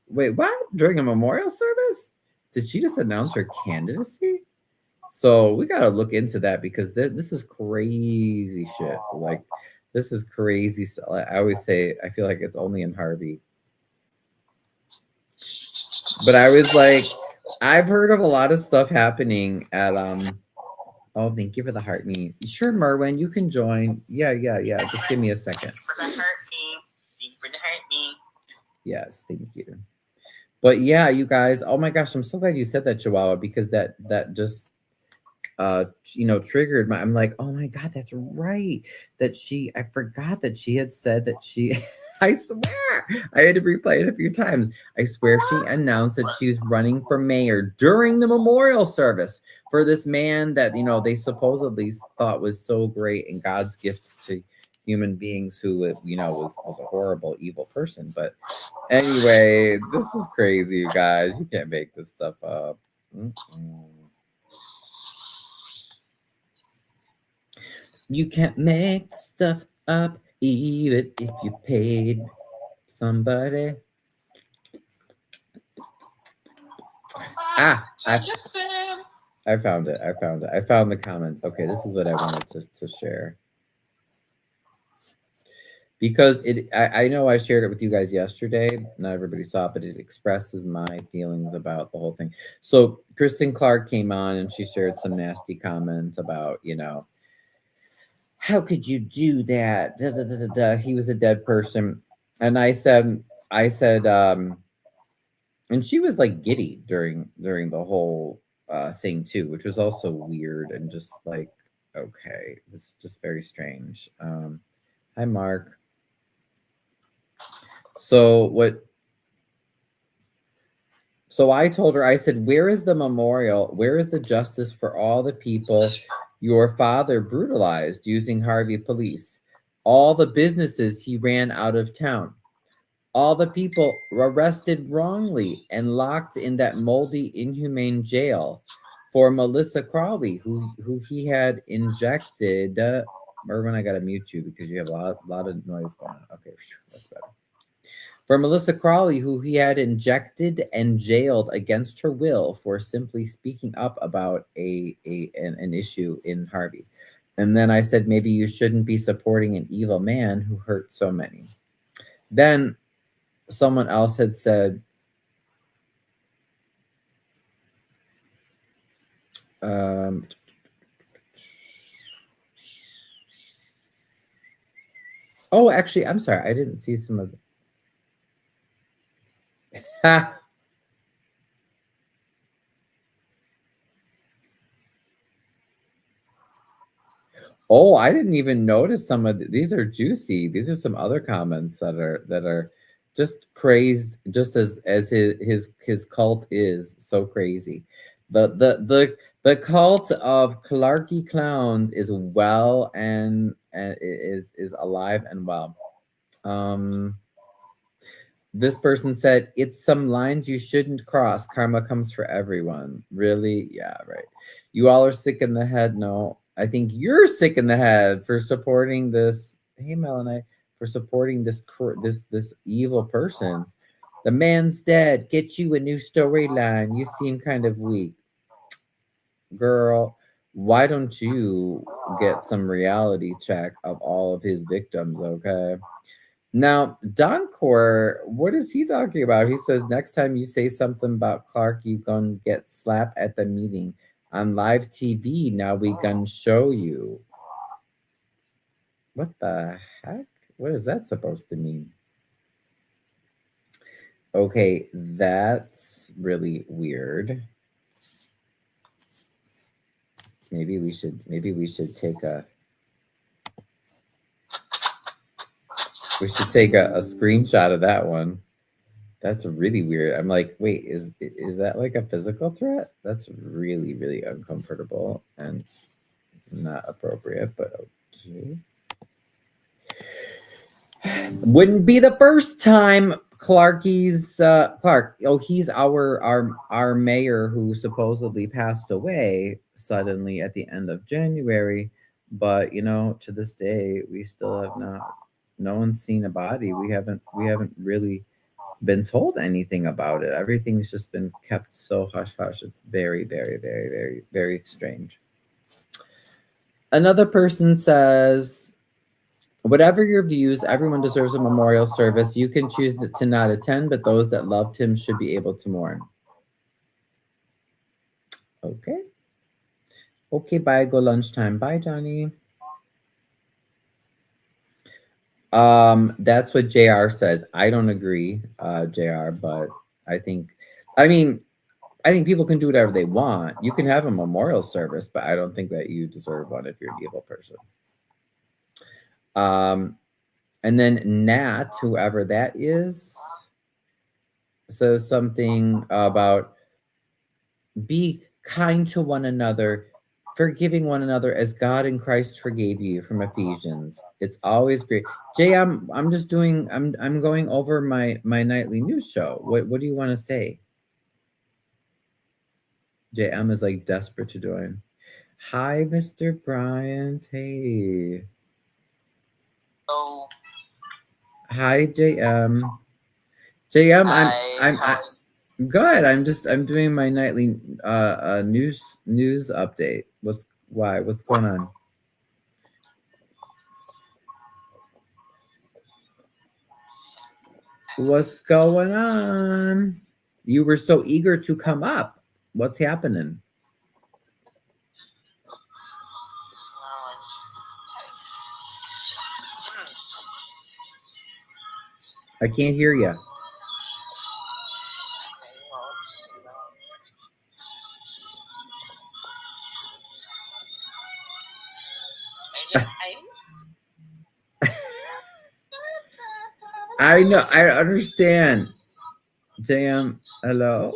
Speaker 1: wait? What during a memorial service? Did she just announce her candidacy? So we gotta look into that because this is crazy shit. Like, this is crazy. I always say I feel like it's only in Harvey, but I was like. I've heard of a lot of stuff happening at Oh, thank you for the heart me. Sure, Merwin, you can join. Yeah. Just give me a second.
Speaker 3: For the heart me. Thanks for the heart me.
Speaker 1: Yes, thank you. But yeah, you guys. Oh my gosh, I'm so glad you said that, Chihuahua, because that just triggered my. I'm like, oh my God, that's right. I forgot that she had said that she. I swear, I had to replay it a few times. I swear she announced that she was running for mayor during the memorial service for this man that, they supposedly thought was so great and God's gift to human beings who, was a horrible, evil person. But anyway, this is crazy, you guys. You can't make this stuff up. You can't make stuff up even if you paid somebody. I found it. I found the comments. Okay, this is what I wanted to share. Because I know I shared it with you guys yesterday. Not everybody saw it, but it expresses my feelings about the whole thing. So Kristen Clark came on and she shared some nasty comments about, how could you do that? Da, da, da, da, da. He was a dead person. And I said, and she was like giddy during the whole thing too, which was also weird and just like, okay, it was just very strange. Hi, Mark. So So I told her, I said, where is the memorial? Where is the justice for all the people your father brutalized using Harvey police? All the businesses he ran out of town. All the people arrested wrongly and locked in that moldy, inhumane jail for Melissa Crawley, who he had injected. Merwin, I gotta mute you because you have a lot of noise going on. Okay, that's better. For Melissa Crawley, who he had injected and jailed against her will for simply speaking up about an issue in Harvey. And then I said, maybe you shouldn't be supporting an evil man who hurt so many. Then someone else had said, oh, actually, I'm sorry. I didn't see some of it. Oh, I didn't even notice some of these are juicy. These are some other comments that are just crazed, just as his cult is so crazy. The cult of Clarky clowns is well and is alive and well. This person said, it's some lines you shouldn't cross. Karma comes for everyone. Really? Yeah, right. You all are sick in the head. No, I think you're sick in the head for supporting this. Hey, Melanie, for supporting this evil person. The man's dead. Get you a new storyline. You seem kind of weak. Girl, why don't you get some reality check of all of his victims, okay? Now, Doncor, what is he talking about? He says, next time you say something about Clark, you gonna get slapped at the meeting on live TV. Now we gonna show you. What the heck? What is that supposed to mean? Okay, that's really weird. Maybe we should take a screenshot of that one. That's really weird. I'm like, wait, is that like a physical threat? That's really, really uncomfortable and not appropriate, but okay. Wouldn't be the first time Clarky's Clark. Oh, he's our mayor who supposedly passed away suddenly at the end of January. But to this day, we still have no one's seen a body. We haven't really been told anything about it. Everything's just been kept so hush hush. It's very, very, very, very, very strange. Another person says, whatever your views, everyone deserves a memorial service. You can choose to not attend, but those that loved him should be able to mourn. Okay. Okay, bye. Go lunchtime. Bye, Johnny. That's what JR says. I don't agree, JR, but I think people can do whatever they want. You can have a memorial service, but I don't think that you deserve one if you're an evil person. And then Nat, whoever that is, says something about be kind to one another, forgiving one another as God in Christ forgave you, from Ephesians. It's always great. Jay, I'm going over my nightly news show. What do you want to say? JM is like desperate to join. Hi, Mr. Bryant. Hey.
Speaker 3: Oh.
Speaker 1: Hi, JM. JM, I'm good. I'm doing my nightly news update. What's going on? What's going on? You were so eager to come up. What's happening? I can't hear you. I know. I understand. JM, hello?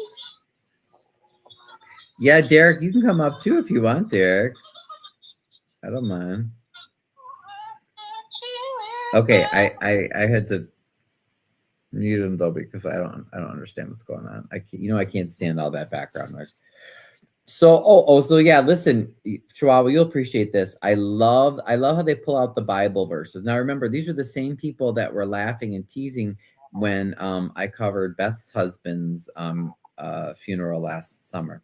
Speaker 1: Yeah, Derek, you can come up too if you want, Derek. I don't mind. Okay, I had to mute him though because I don't understand what's going on. I can't stand all that background noise. So so yeah, listen, Chihuahua, you'll appreciate this. I love how they pull out the Bible verses. Now remember, these are the same people that were laughing and teasing when I covered Beth's husband's funeral last summer.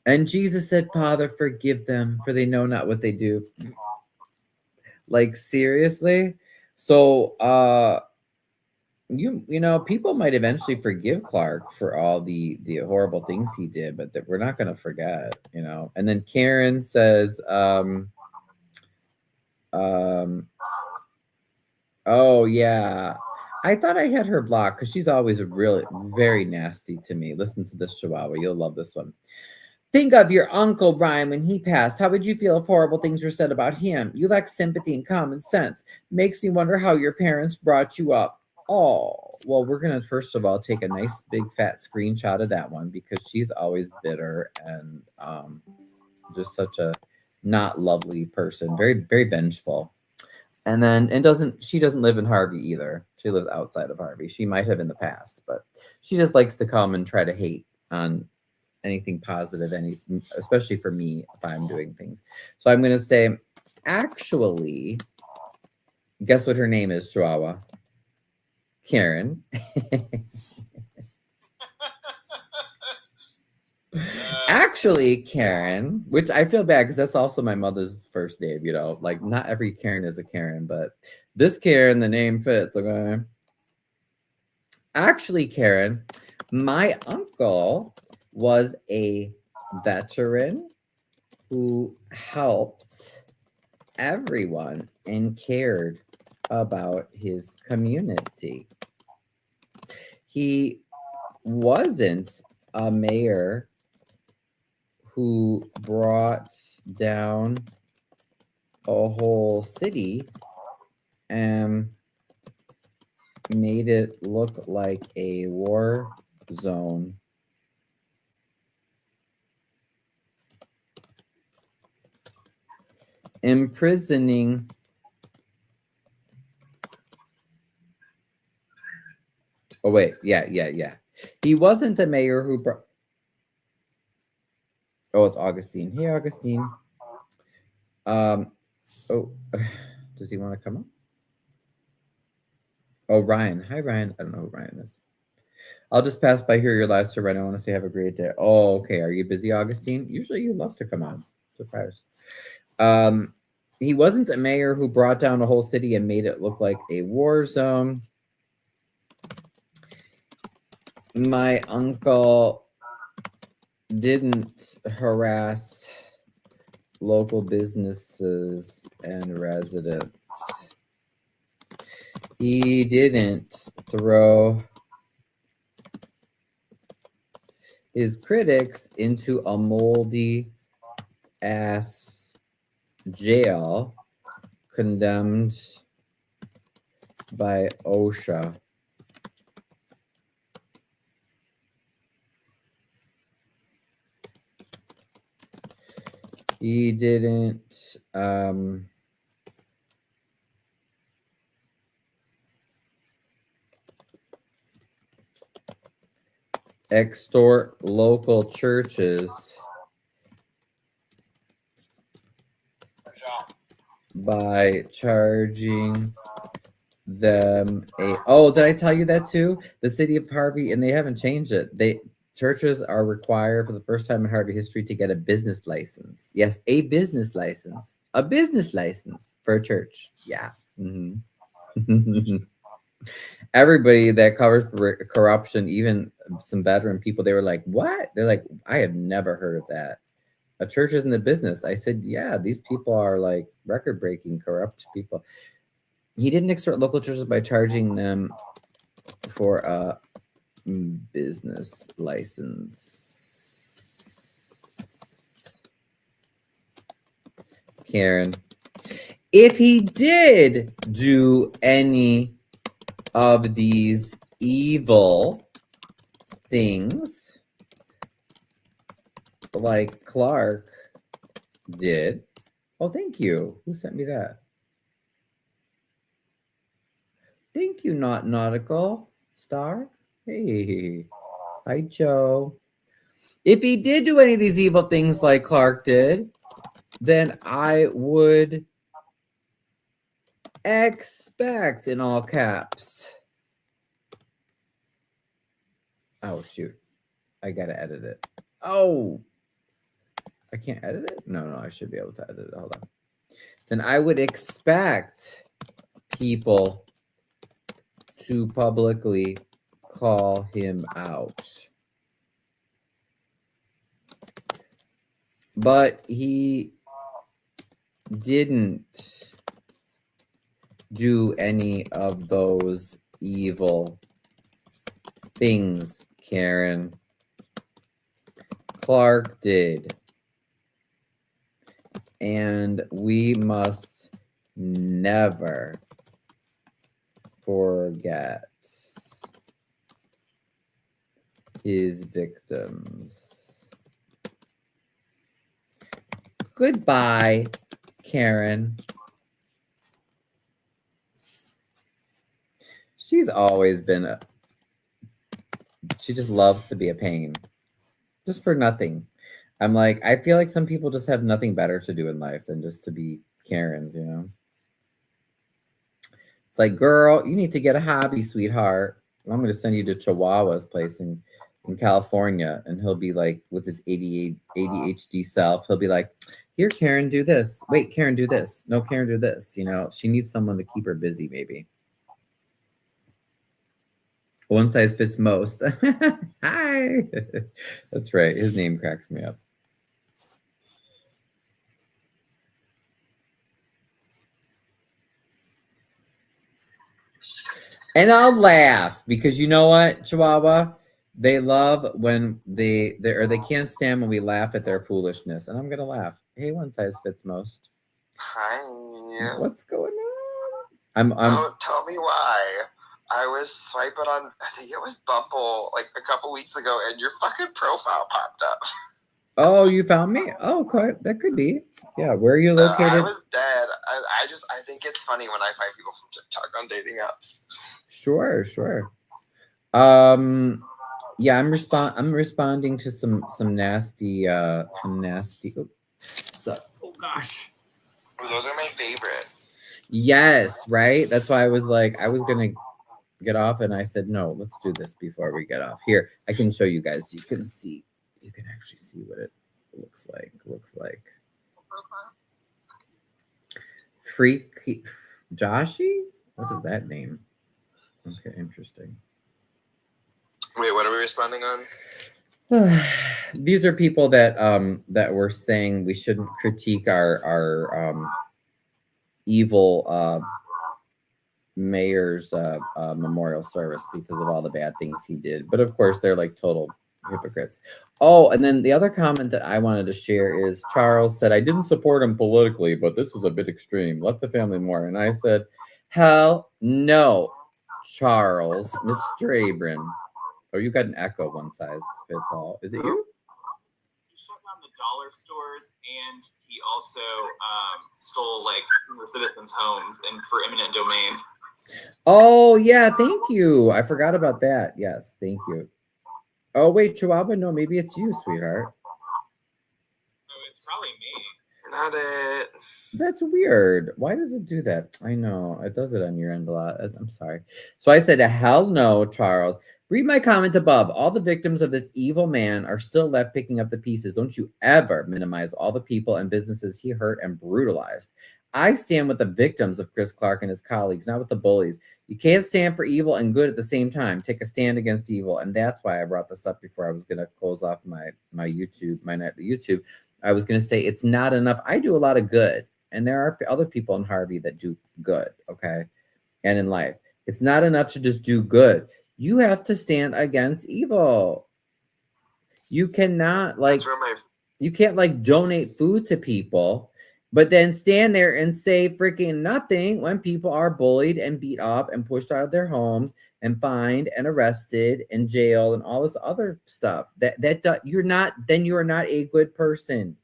Speaker 1: And Jesus said, "Father, forgive them, for they know not what they do." Like seriously? So people might eventually forgive Clark for all the horrible things he did, but that we're not going to forget, And then Karen says, oh yeah, I thought I had her blocked because she's always really very nasty to me. Listen to this, Chihuahua, you'll love this one. Think of your Uncle Brian when he passed. How would you feel if horrible things were said about him? You lack sympathy and common sense. Makes me wonder how your parents brought you up. Oh, well, we're going to first of all take a nice big fat screenshot of that one because she's always bitter and just such a not lovely person. Very, very vengeful. And then she doesn't live in Harvey either. She lives outside of Harvey. She might have in the past, but she just likes to come and try to hate on anything positive, especially for me if I'm doing things. So I'm going to say, actually, guess what her name is, Chihuahua? Karen. Actually, Karen, which I feel bad because that's also my mother's first name, like not every Karen is a Karen, but this Karen, the name fits, okay? Actually, Karen, my uncle was a veteran who helped everyone and cared about his community. He wasn't a mayor who brought down a whole city and made it look like a war zone. Imprisoning oh wait, yeah. He wasn't a mayor who brought oh, it's Augustine. Hey, Augustine. Oh, does he want to come up? Oh, Ryan. Hi, Ryan. I don't know who Ryan is. I'll just pass by here your live to Ryan. I want to say have a great day. Oh, okay. Are you busy, Augustine? Usually you love to come on. Surprise. He wasn't a mayor who brought down a whole city and made it look like a war zone. My uncle didn't harass local businesses and residents. He didn't throw his critics into a moldy ass jail condemned by OSHA. He didn't extort local churches by charging them did I tell you that too? The city of Harvey, and they haven't changed it. Churches are required for the first time in Harvey history to get a business license. Yes, a business license. A business license for a church. Yeah. Mm-hmm. Everybody that covers corruption, even some veteran people, they were like, what? They're like, I have never heard of that. A church isn't a business. I said, yeah, these people are like record-breaking, corrupt people. He didn't extort local churches by charging them for a business license. Karen, if he did do any of these evil things, like Clark did. Oh, thank you. Who sent me that? Thank you, Not Nautical Star. Hey. Hi, Joe. If he did do any of these evil things like Clark did, then I would expect, in all caps. Oh, shoot. I gotta edit it. Oh, I can't edit it? No, I should be able to edit it. Hold on. Then I would expect people to publicly call him out. But he didn't do any of those evil things, Karen. Clark did. And we must never forget his victims. Goodbye, Karen. She's always been she just loves to be a pain. Just for nothing. I'm like, I feel like some people just have nothing better to do in life than just to be Karens, you know? It's like, girl, you need to get a hobby, sweetheart. I'm going to send you to Chihuahua's place in California. And he'll be like, with his ADHD self, he'll be like, here, Karen, do this. Wait, Karen, do this. No, Karen, do this. You know, she needs someone to keep her busy, maybe. One size fits most. Hi. That's right. His name cracks me up. And I'll laugh because you know what, Chihuahua? They love when they can't stand when we laugh at their foolishness. And I'm gonna laugh. Hey, one size fits most.
Speaker 4: Hi.
Speaker 1: What's going on?
Speaker 4: Don't tell me why. I was swiping on, I think it was Bumble like a couple weeks ago, and your fucking profile popped up.
Speaker 1: Oh, you found me? Oh, okay. That could be. Yeah, where are you located?
Speaker 4: I was dead. I think it's funny when I find people from TikTok on dating apps.
Speaker 1: Sure. Yeah, I'm responding to some nasty stuff. Oh gosh.
Speaker 4: Those are my favorite.
Speaker 1: Yes, right? That's why I was like, I was gonna get off and I said, no, let's do this before we get off. Here, I can show you guys. You can actually see what it looks like. Freaky Joshi? What is that name? Okay, interesting.
Speaker 4: Wait, what are we responding on?
Speaker 1: These are people that were saying we shouldn't critique our evil mayor's memorial service because of all the bad things he did. But of course, they're like total hypocrites. Oh, and then the other comment that I wanted to share is Charles said, I didn't support him politically, but this is a bit extreme. Let the family mourn. And I said, hell no, Charles, Mr. Abram. Oh, you got an echo, one size fits all. Is it you?
Speaker 3: He shut down the dollar stores, and he also stole like citizens' homes and for eminent domain.
Speaker 1: Oh yeah, thank you. I forgot about that. Yes, thank you. Oh wait, Chihuahua. No, maybe it's you, sweetheart.
Speaker 3: Oh, it's probably me.
Speaker 4: Not it.
Speaker 1: That's weird. Why does it do that? I know it does it on your end a lot. I'm sorry. So I said, hell no, Charles. Read my comment above. All the victims of this evil man are still left picking up the pieces. Don't you ever minimize all the people and businesses he hurt and brutalized. I stand with the victims of Chris Clark and his colleagues, not with the bullies. You can't stand for evil and good at the same time. Take a stand against evil. And that's why I brought this up before I was going to close off my YouTube, my nightly YouTube. I was going to say it's not enough. I do a lot of good. And there are other people in Harvey that do good, okay? And in life. It's not enough to just do good. You have to stand against evil. You cannot you can't like donate food to people but then stand there and say freaking nothing when people are bullied and beat up and pushed out of their homes and fined and arrested and jailed and all this other stuff. You're not a good person.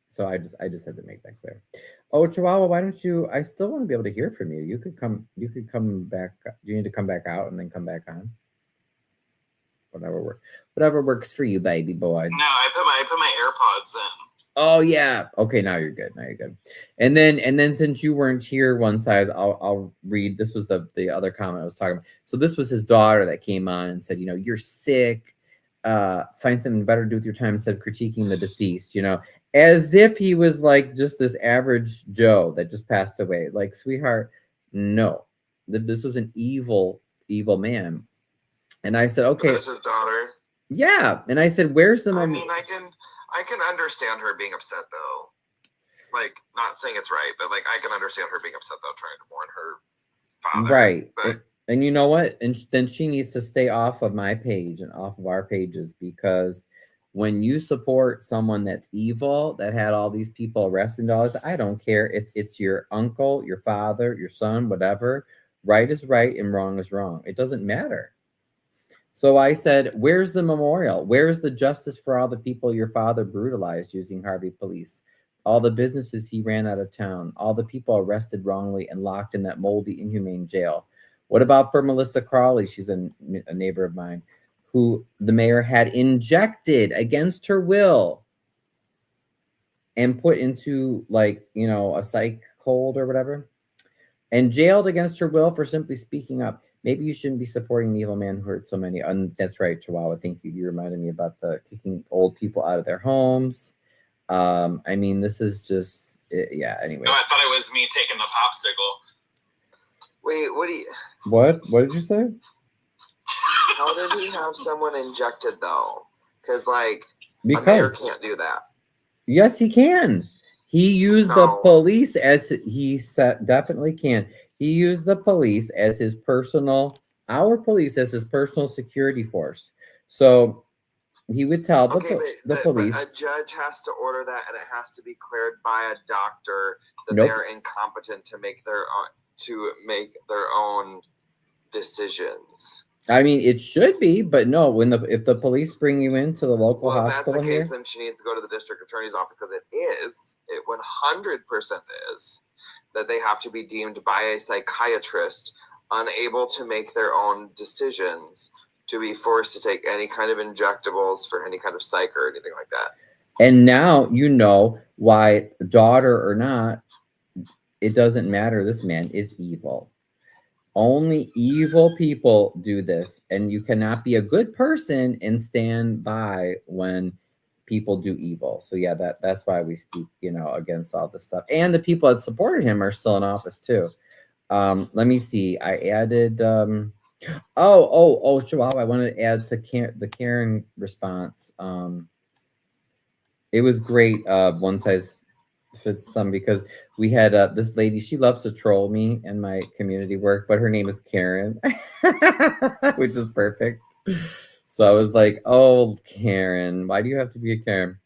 Speaker 1: So I just had to make that clear. Oh, Chihuahua, why don't you? I still want to be able to hear from you. You could come back. Do you need to come back out and then come back on? Whatever works for you, baby boy.
Speaker 3: No, I put my AirPods in.
Speaker 1: Oh yeah. Okay, now you're good. And then since you weren't here one size, I'll read. This was the other comment I was talking about. So this was his daughter that came on and said, you're sick. Find something better to do with your time instead of critiquing the deceased, as if he was like just this average Joe that just passed away. Like, sweetheart, no. This was an evil man. And I said, okay.
Speaker 4: This is his daughter.
Speaker 1: Yeah. And I said, where's the
Speaker 4: I mean, I can understand her being upset though. Like, not saying it's right, but like I can understand her being upset though, trying to mourn her father.
Speaker 1: Right.
Speaker 4: But
Speaker 1: and you know what? And then she needs to stay off of my page and off of our pages, because when you support someone that's evil, that had all these people arrested and all this, I don't care if it's your uncle, your father, your son, whatever. Right is right and wrong is wrong. It doesn't matter. So I said, where's the memorial? Where's the justice for all the people your father brutalized using Harvey police? All the businesses he ran out of town, all the people arrested wrongly and locked in that moldy, inhumane jail. What about for Melissa Crawley? She's a neighbor of mine, who the mayor had injected against her will and put into a psych hold or whatever, and jailed against her will for simply speaking up. Maybe you shouldn't be supporting the evil man who hurt so many. And that's right, Chihuahua. Thank you. You reminded me about the kicking old people out of their homes. I mean, this is just, yeah, anyway.
Speaker 3: No, I thought it was me taking the popsicle.
Speaker 4: Wait,
Speaker 1: What did you say?
Speaker 4: How did he have someone injected though? Because a mayor can't do that.
Speaker 1: Yes, he can. He used the police as he said, definitely can. He used the police as his our police as his personal security force. So he would tell the police.
Speaker 4: But a judge has to order that, and it has to be cleared by a doctor that
Speaker 1: Nope.
Speaker 4: they're incompetent to make their own decisions.
Speaker 1: I mean, it should be, but no. If the police bring you into the local hospital,
Speaker 4: if that's the
Speaker 1: here,
Speaker 4: case, then she needs to go to the district attorney's office, because it 100% is that they have to be deemed by a psychiatrist unable to make their own decisions, to be forced to take any kind of injectables for any kind of psych or anything like that.
Speaker 1: And now you know why, daughter or not, it doesn't matter. This man is evil. Only evil people do this, and you cannot be a good person and stand by when people do evil. So yeah, that's why we speak, against all this stuff. And the people that supported him are still in office too. Let me see. I added. Chihuahua. I wanted to add to the Karen response. It was great. One size fits some, because we had this lady. She loves to troll me in my community work, but her name is Karen, which is perfect. So I was like, oh, Karen, why do you have to be a Karen?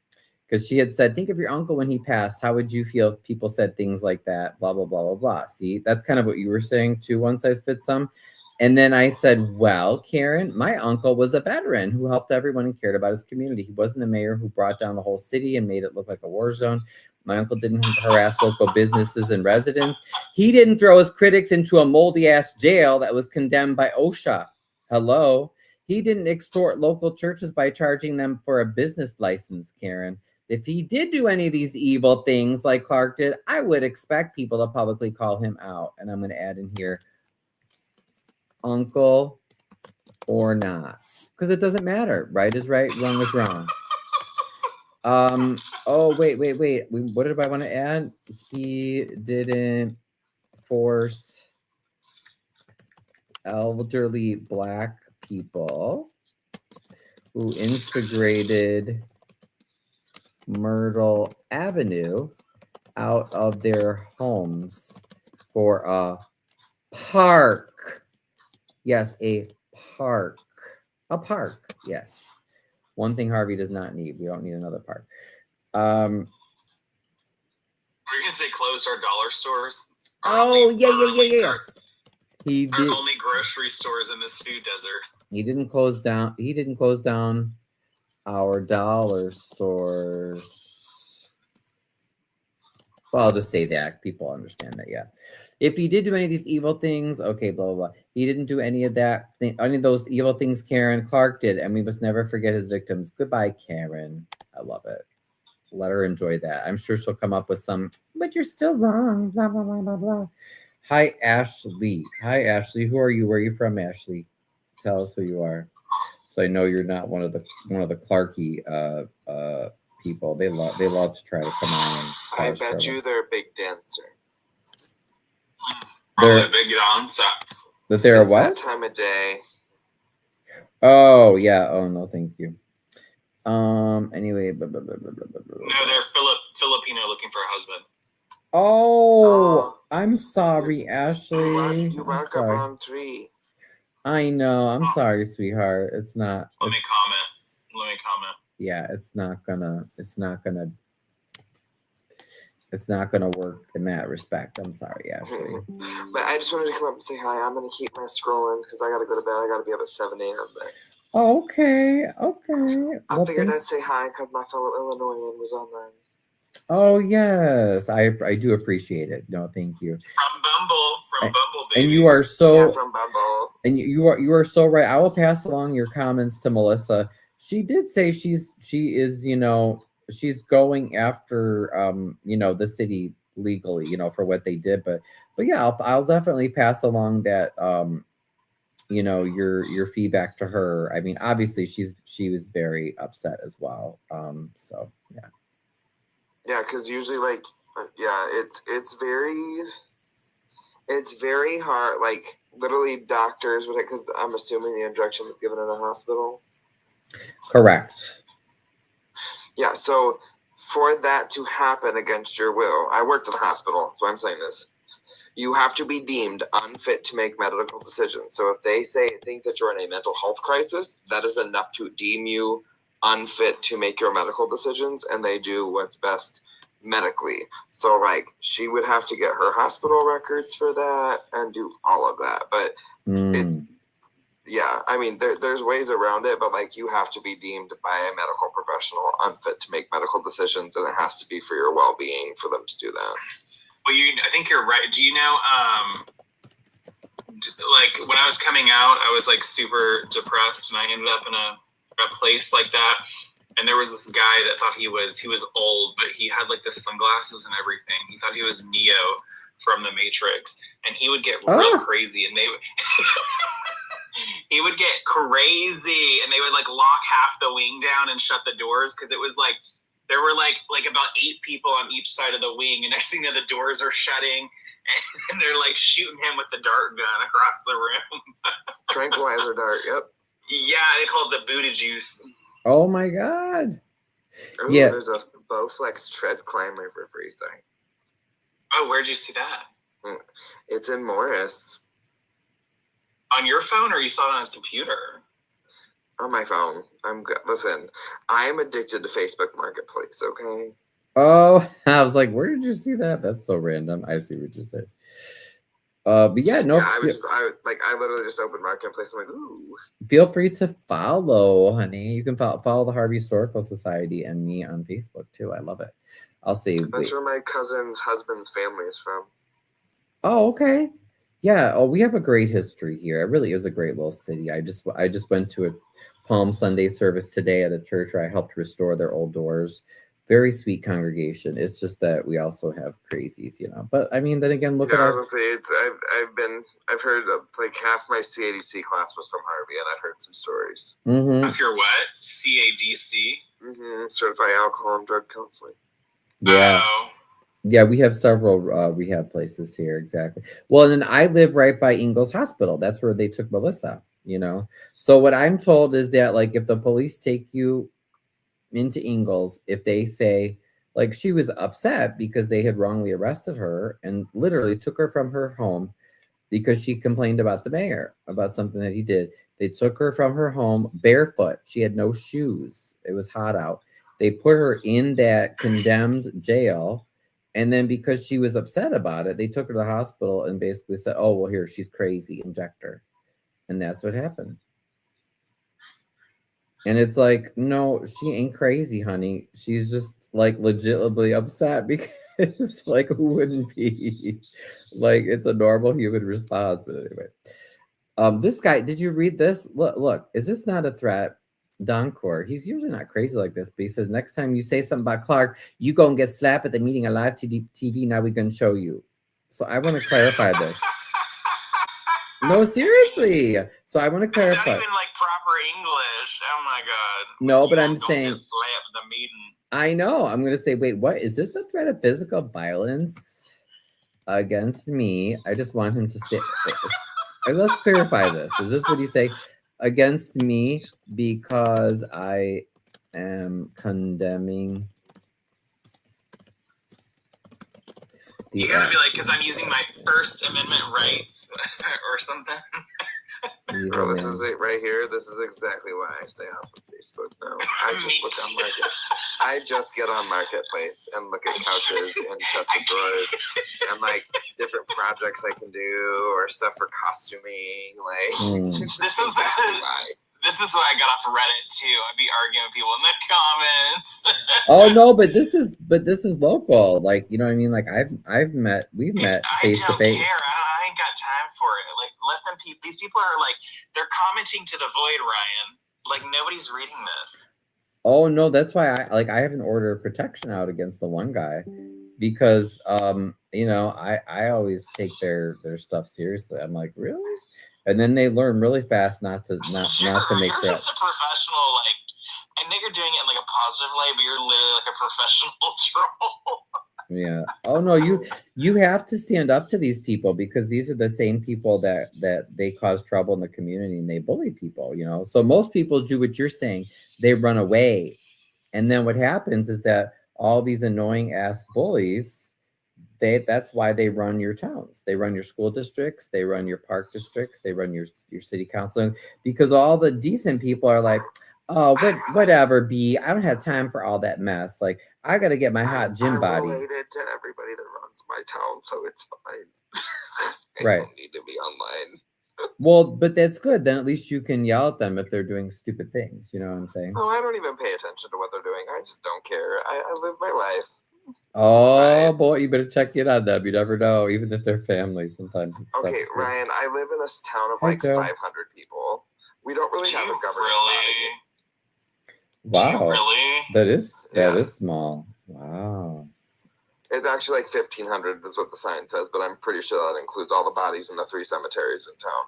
Speaker 1: Because she had said, think of your uncle when he passed. How would you feel if people said things like that? Blah, blah, blah, blah, blah. See, that's kind of what you were saying too. One size fits some. And then I said, well, Karen, my uncle was a veteran who helped everyone and cared about his community. He wasn't a mayor who brought down the whole city and made it look like a war zone. My uncle didn't harass local businesses and residents. He didn't throw his critics into a moldy-ass jail that was condemned by OSHA. Hello? He didn't extort local churches by charging them for a business license, Karen. If he did do any of these evil things like Clark did, I would expect people to publicly call him out. And I'm going to add in here, uncle or not, because it doesn't matter. Right is right, wrong is wrong. Oh, wait. What did I want to add? He didn't force elderly Black people who integrated Myrtle Avenue out of their homes for a park. Yes, a park. A park, yes. One thing Harvey does not need. We don't need another park.
Speaker 3: Are you gonna say closed our dollar stores?
Speaker 1: Oh, yeah. He
Speaker 3: Our
Speaker 1: did.
Speaker 3: only grocery stores in this food desert.
Speaker 1: He didn't close down our dollar stores. Well, I'll just say that. People understand that, yeah. If he did do any of these evil things, okay, blah, blah, blah. He didn't do any of that, any of those evil things Karen Clark did, and we must never forget his victims. Goodbye, Karen. I love it. Let her enjoy that. I'm sure she'll come up with some, but you're still wrong, blah, blah, blah, blah, blah. Hi, Ashley. Hi, Ashley. Who are you? Where are you from, Ashley? Tell us who you are. So I know you're not one of the Clarky people. They love to try to come on. And
Speaker 4: I bet you they're a big dancer.
Speaker 3: Probably a big dancer.
Speaker 1: That they're a what?
Speaker 4: That time of day.
Speaker 1: Oh yeah. Oh no, thank you. Anyway,
Speaker 3: No, they're Filipino looking for a husband.
Speaker 1: Oh, I'm sorry, Ashley.
Speaker 4: You mark a wrong tree.
Speaker 1: I know. I'm sorry, sweetheart. It's not.
Speaker 3: Let me comment.
Speaker 1: Yeah, it's not gonna work in that respect. I'm sorry, Ashley.
Speaker 4: But I just wanted to come up and say hi. I'm gonna keep my scrolling because I gotta go to bed. I gotta be up at 7 a.m. But
Speaker 1: okay.
Speaker 4: I figured I'd say hi because my fellow Illinoisan was online.
Speaker 1: Oh yes, I do appreciate it. No, thank you.
Speaker 3: From Bumble, baby.
Speaker 1: And you are so
Speaker 4: from Bumble.
Speaker 1: And you are so right. I will pass along your comments to Melissa. She did say she is, she's going after the city legally, for what they did. But yeah, I'll definitely pass along that your feedback to her. I mean, obviously she was very upset as well. So yeah.
Speaker 4: Yeah, because usually it's very hard. Like literally doctors would, because I'm assuming the injection was given in a hospital.
Speaker 1: Correct.
Speaker 4: Yeah, so for that to happen against your will, I worked in a hospital, so I'm saying this. You have to be deemed unfit to make medical decisions. So if they think that you're in a mental health crisis, that is enough to deem you unfit to make your medical decisions, and they do what's best medically. So like she would have to get her hospital records for that and do all of that. But I mean, there's ways around it, but like you have to be deemed by a medical professional unfit to make medical decisions, and it has to be for your well-being for them to do that.
Speaker 3: Well, I think you're right. Do you know, like when I was coming out, I was like super depressed, and I ended up in a place like that. And there was this guy that thought he was old, but he had like the sunglasses and everything. He thought he was Neo from the Matrix, and he would get real crazy, and he would get crazy, and they would like lock half the wing down and shut the doors because it was like there were like about 8 people on each side of the wing, and next thing you know, the doors are shutting, and they're like shooting him with the dart gun across the room.
Speaker 4: Tranquilizer dart. Yep.
Speaker 3: Yeah, they call it the Buddha juice.
Speaker 1: Oh my God.
Speaker 4: Ooh,
Speaker 1: yeah.
Speaker 4: There's a Bowflex tread climber for free site.
Speaker 3: Oh, where'd you see that?
Speaker 4: It's in Morris.
Speaker 3: On your phone, or you saw it on his computer?
Speaker 4: On my phone. Listen, I'm addicted to Facebook Marketplace, okay?
Speaker 1: Oh, I was like, where did you see that? That's so random. I see what you said. But yeah, no.
Speaker 4: Yeah, I literally just opened Marketplace. I'm like, ooh.
Speaker 1: Feel free to follow, honey. You can follow the Harvey Historical Society and me on Facebook too. I love it. I'll see.
Speaker 4: That's where my cousin's husband's family is from.
Speaker 1: Oh, okay. Yeah. Oh, we have a great history here. It really is a great little city. I just went to a Palm Sunday service today at a church where I helped restore their old doors. Very sweet congregation. It's just that we also have crazies, But I mean, then again, look at our.
Speaker 4: I've heard like half my CADC class was from Harvey, and I've heard some stories.
Speaker 1: Mm-hmm.
Speaker 3: If you're what? CADC?
Speaker 4: Mm-hmm. Certified Alcohol and Drug Counseling.
Speaker 1: Yeah.
Speaker 3: Oh.
Speaker 1: Yeah, we have several rehab places here. Exactly. Well, and then I live right by Ingalls Hospital. That's where they took Melissa. So what I'm told is that like if the police take you into Ingalls, if they say like she was upset because they had wrongly arrested her and literally took her from her home because she complained about the mayor about something that he did. They took her from her home barefoot. She had no shoes. It was hot out. They put her in that condemned jail And then because she was upset about it, they took her to the hospital and basically said, oh, well, here, she's crazy, inject her. And that's what happened. And it's like, no, she ain't crazy, honey. She's just like legitimately upset because like who wouldn't be? Like it's a normal human response. But anyway. This guy, did you read this? Look, is this not a threat? Doncor, he's usually not crazy like this, but he says next time you say something about Clark, you go and get slapped at the meeting on live TV. Now we're gonna show you. So I want to clarify this. No, seriously. So I want to clarify.
Speaker 3: It's not even like proper English. Oh my god.
Speaker 1: No, but I'm saying.
Speaker 3: Slap the meeting.
Speaker 1: I know. I'm gonna say, wait, what is this a threat of physical violence against me? I just want him to stay. Let's clarify this. Is this what you say? Against me because I am condemning.
Speaker 3: You gotta be like, because I'm using my First Amendment rights or something.
Speaker 4: Bro, this is it right here. This is exactly why I stay off of Facebook now. I just look on Market. I just get on Marketplace and look at couches and chest of drawers and like different projects I can do or stuff for costuming. Like
Speaker 3: this is exactly why. This is why I got off of Reddit too. I'd be arguing with people in the comments.
Speaker 1: Oh no, but this is local. Like, you know what I mean? Like we've met face to face.
Speaker 3: I ain't got time for it. Like, let them these people are like, they're commenting to the void, Ryan. Like nobody's reading this.
Speaker 1: Oh no, that's why I have an order of protection out against the one guy because you know, I always take their stuff seriously. I'm like, really? And then they learn really fast not to make threats.
Speaker 3: You're just a professional, like, I know you're doing it in like a positive way, but you're literally like a professional troll.
Speaker 1: Yeah. Oh no, you have to stand up to these people because these are the same people that they cause trouble in the community and they bully people, you know. So most people do what you're saying, they run away. And then what happens is that all these annoying ass bullies, that's why they run your towns. They run your school districts, they run your park districts, they run your city council, because all the decent people are like, oh, whatever, B. I don't have time for all that mess. Like, I got to get my hot gym body.
Speaker 4: I'm related to everybody that runs my town, so it's fine. I
Speaker 1: Right.
Speaker 4: don't need to be online.
Speaker 1: Well, but that's good. Then at least you can yell at them if they're doing stupid things. You know what I'm saying?
Speaker 4: No, I don't even pay attention to what they're doing. I just don't care. I live my life.
Speaker 1: Oh, boy, you better check in on them. You never know, even if they're family. Sometimes it's
Speaker 4: okay, Ryan, I live in a town of like 500 people. We don't really have a governing body.
Speaker 1: Wow.
Speaker 3: Really?
Speaker 1: That is small. Wow.
Speaker 4: It's actually like 1,500 is what the sign says, but I'm pretty sure that includes all the bodies in the 3 cemeteries in town.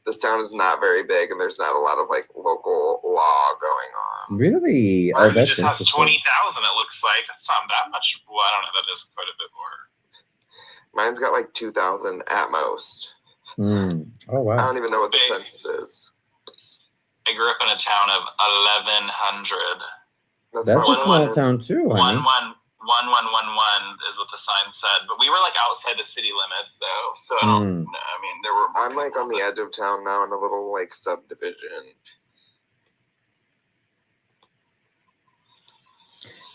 Speaker 4: This town is not very big, and there's not a lot of like local law going on.
Speaker 1: Really?
Speaker 3: Oh, that's just has 20,000. It looks like that's not that much. Well, I don't know. That is quite a bit more.
Speaker 4: Mine's got like 2,000 at most.
Speaker 1: Oh wow!
Speaker 4: I don't even know what the census is.
Speaker 3: I grew up in a town of 1,100.
Speaker 1: That's a small town too, honey.
Speaker 3: 1111 is what the sign said, but we were like outside the city limits though, so I don't know. I mean, there were.
Speaker 4: I'm like on the edge of town now in a little like subdivision.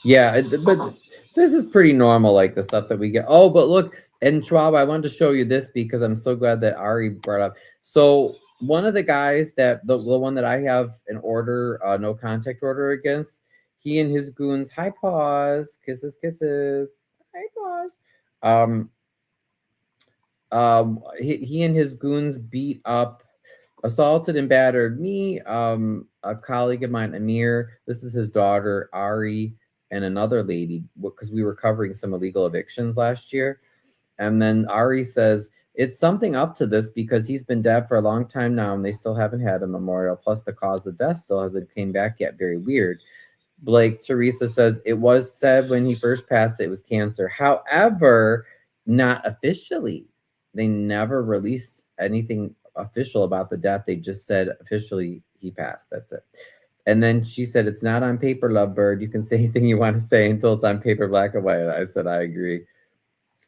Speaker 1: Yeah, but this is pretty normal, like the stuff that we get. Oh, but look, and Schwab, I wanted to show you this because I'm so glad that Ari brought up. So one of the guys that the one that I have an order, no contact order against. He and his goons, hi paws, kisses, hi paws. He and his goons beat up, assaulted and battered me, a colleague of mine, Amir. This is his daughter, Ari, and another lady, because we were covering some illegal evictions last year. And then Ari says, it's something up to this because he's been dead for a long time now and they still haven't had a memorial. Plus the cause of death still hasn't came back yet. Very weird. Blake Teresa says it was said when he first passed it was cancer. However, not officially. They never released anything official about the death. They just said officially he passed. That's it. And then she said, it's not on paper, lovebird. You can say anything you want to say until it's on paper, black and white. I said, I agree.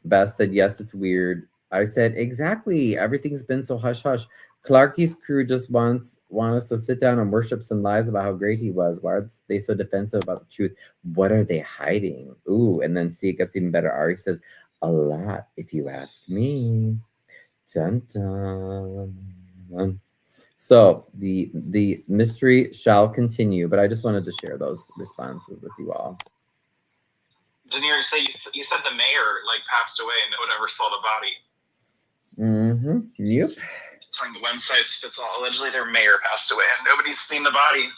Speaker 1: Beth said, yes, it's weird. I said, exactly. Everything's been so hush hush. Clarky's crew just want us to sit down and worship some lies about how great he was. Why are they so defensive about the truth? What are they hiding? Ooh, and then see, it gets even better. Ari says, a lot, if you ask me. Dun, dun. So the mystery shall continue, but I just wanted to share those responses with you all.
Speaker 3: Didn't you say you said the mayor like passed away and no one ever saw the body?
Speaker 1: Mm-hmm. Yep.
Speaker 3: Telling the one size fits all. Allegedly, their mayor passed away and nobody's seen the body.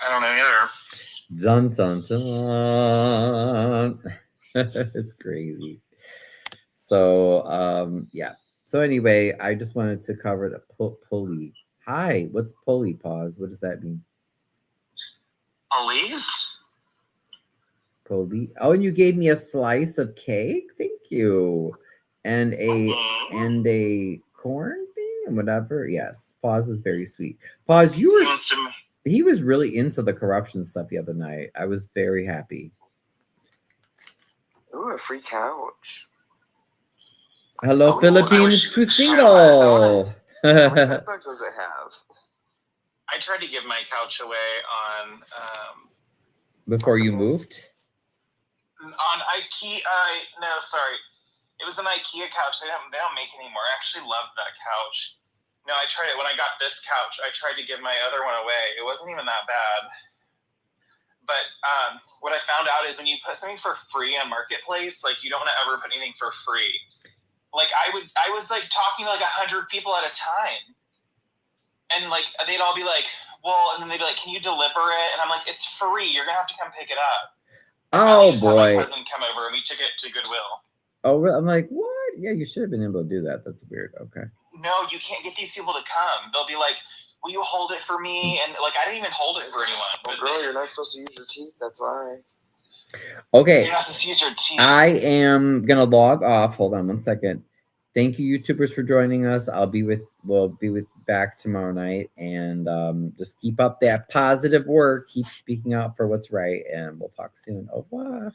Speaker 3: I don't know either.
Speaker 1: Dun dun dun. It's crazy. So yeah. So anyway, I just wanted to cover the pulley. Hi, what's pulley? Pause. What does that mean?
Speaker 3: Police?
Speaker 1: Pulley. Oh, and you gave me a slice of cake. Thank you. And a corn thing and whatever. Yes. Pause is very sweet. Pause. He was really into the corruption stuff the other night. I was very happy.
Speaker 4: Ooh, a free couch.
Speaker 1: Hello, Philippines to single.
Speaker 4: How many bed bugs does it have?
Speaker 3: I tried to give my couch away on
Speaker 1: Before you moved?
Speaker 3: on IKEA. No, sorry, it was an IKEA couch. They don't make anymore. I actually loved that couch. No, I tried it when I got this couch. I tried to give my other one away. It wasn't even that bad. But what I found out is when you put something for free on Marketplace, like you don't want to ever put anything for free. Like I was like talking to like 100 people at a time. And like, they'd all be like, well, and then they'd be like, can you deliver it? And I'm like, it's free. You're going to have to come pick it up.
Speaker 1: Oh,
Speaker 3: just
Speaker 1: boy.
Speaker 3: had my cousin come over and we took it to Goodwill.
Speaker 1: Oh, I'm like, what? Yeah, you should have been able to do that. That's weird. Okay.
Speaker 3: No, you can't get these people to come. They'll be like, will you hold it for me? And like, I didn't even hold it for anyone.
Speaker 4: Well, girl, you're not supposed to use your teeth. That's why.
Speaker 1: Okay.
Speaker 3: You're not supposed to use your teeth.
Speaker 1: I am going to log off. Hold on one second. Thank you, YouTubers, for joining us. We'll be back tomorrow night, and just keep up that positive work. Keep speaking out for what's right, and we'll talk soon. Au revoir.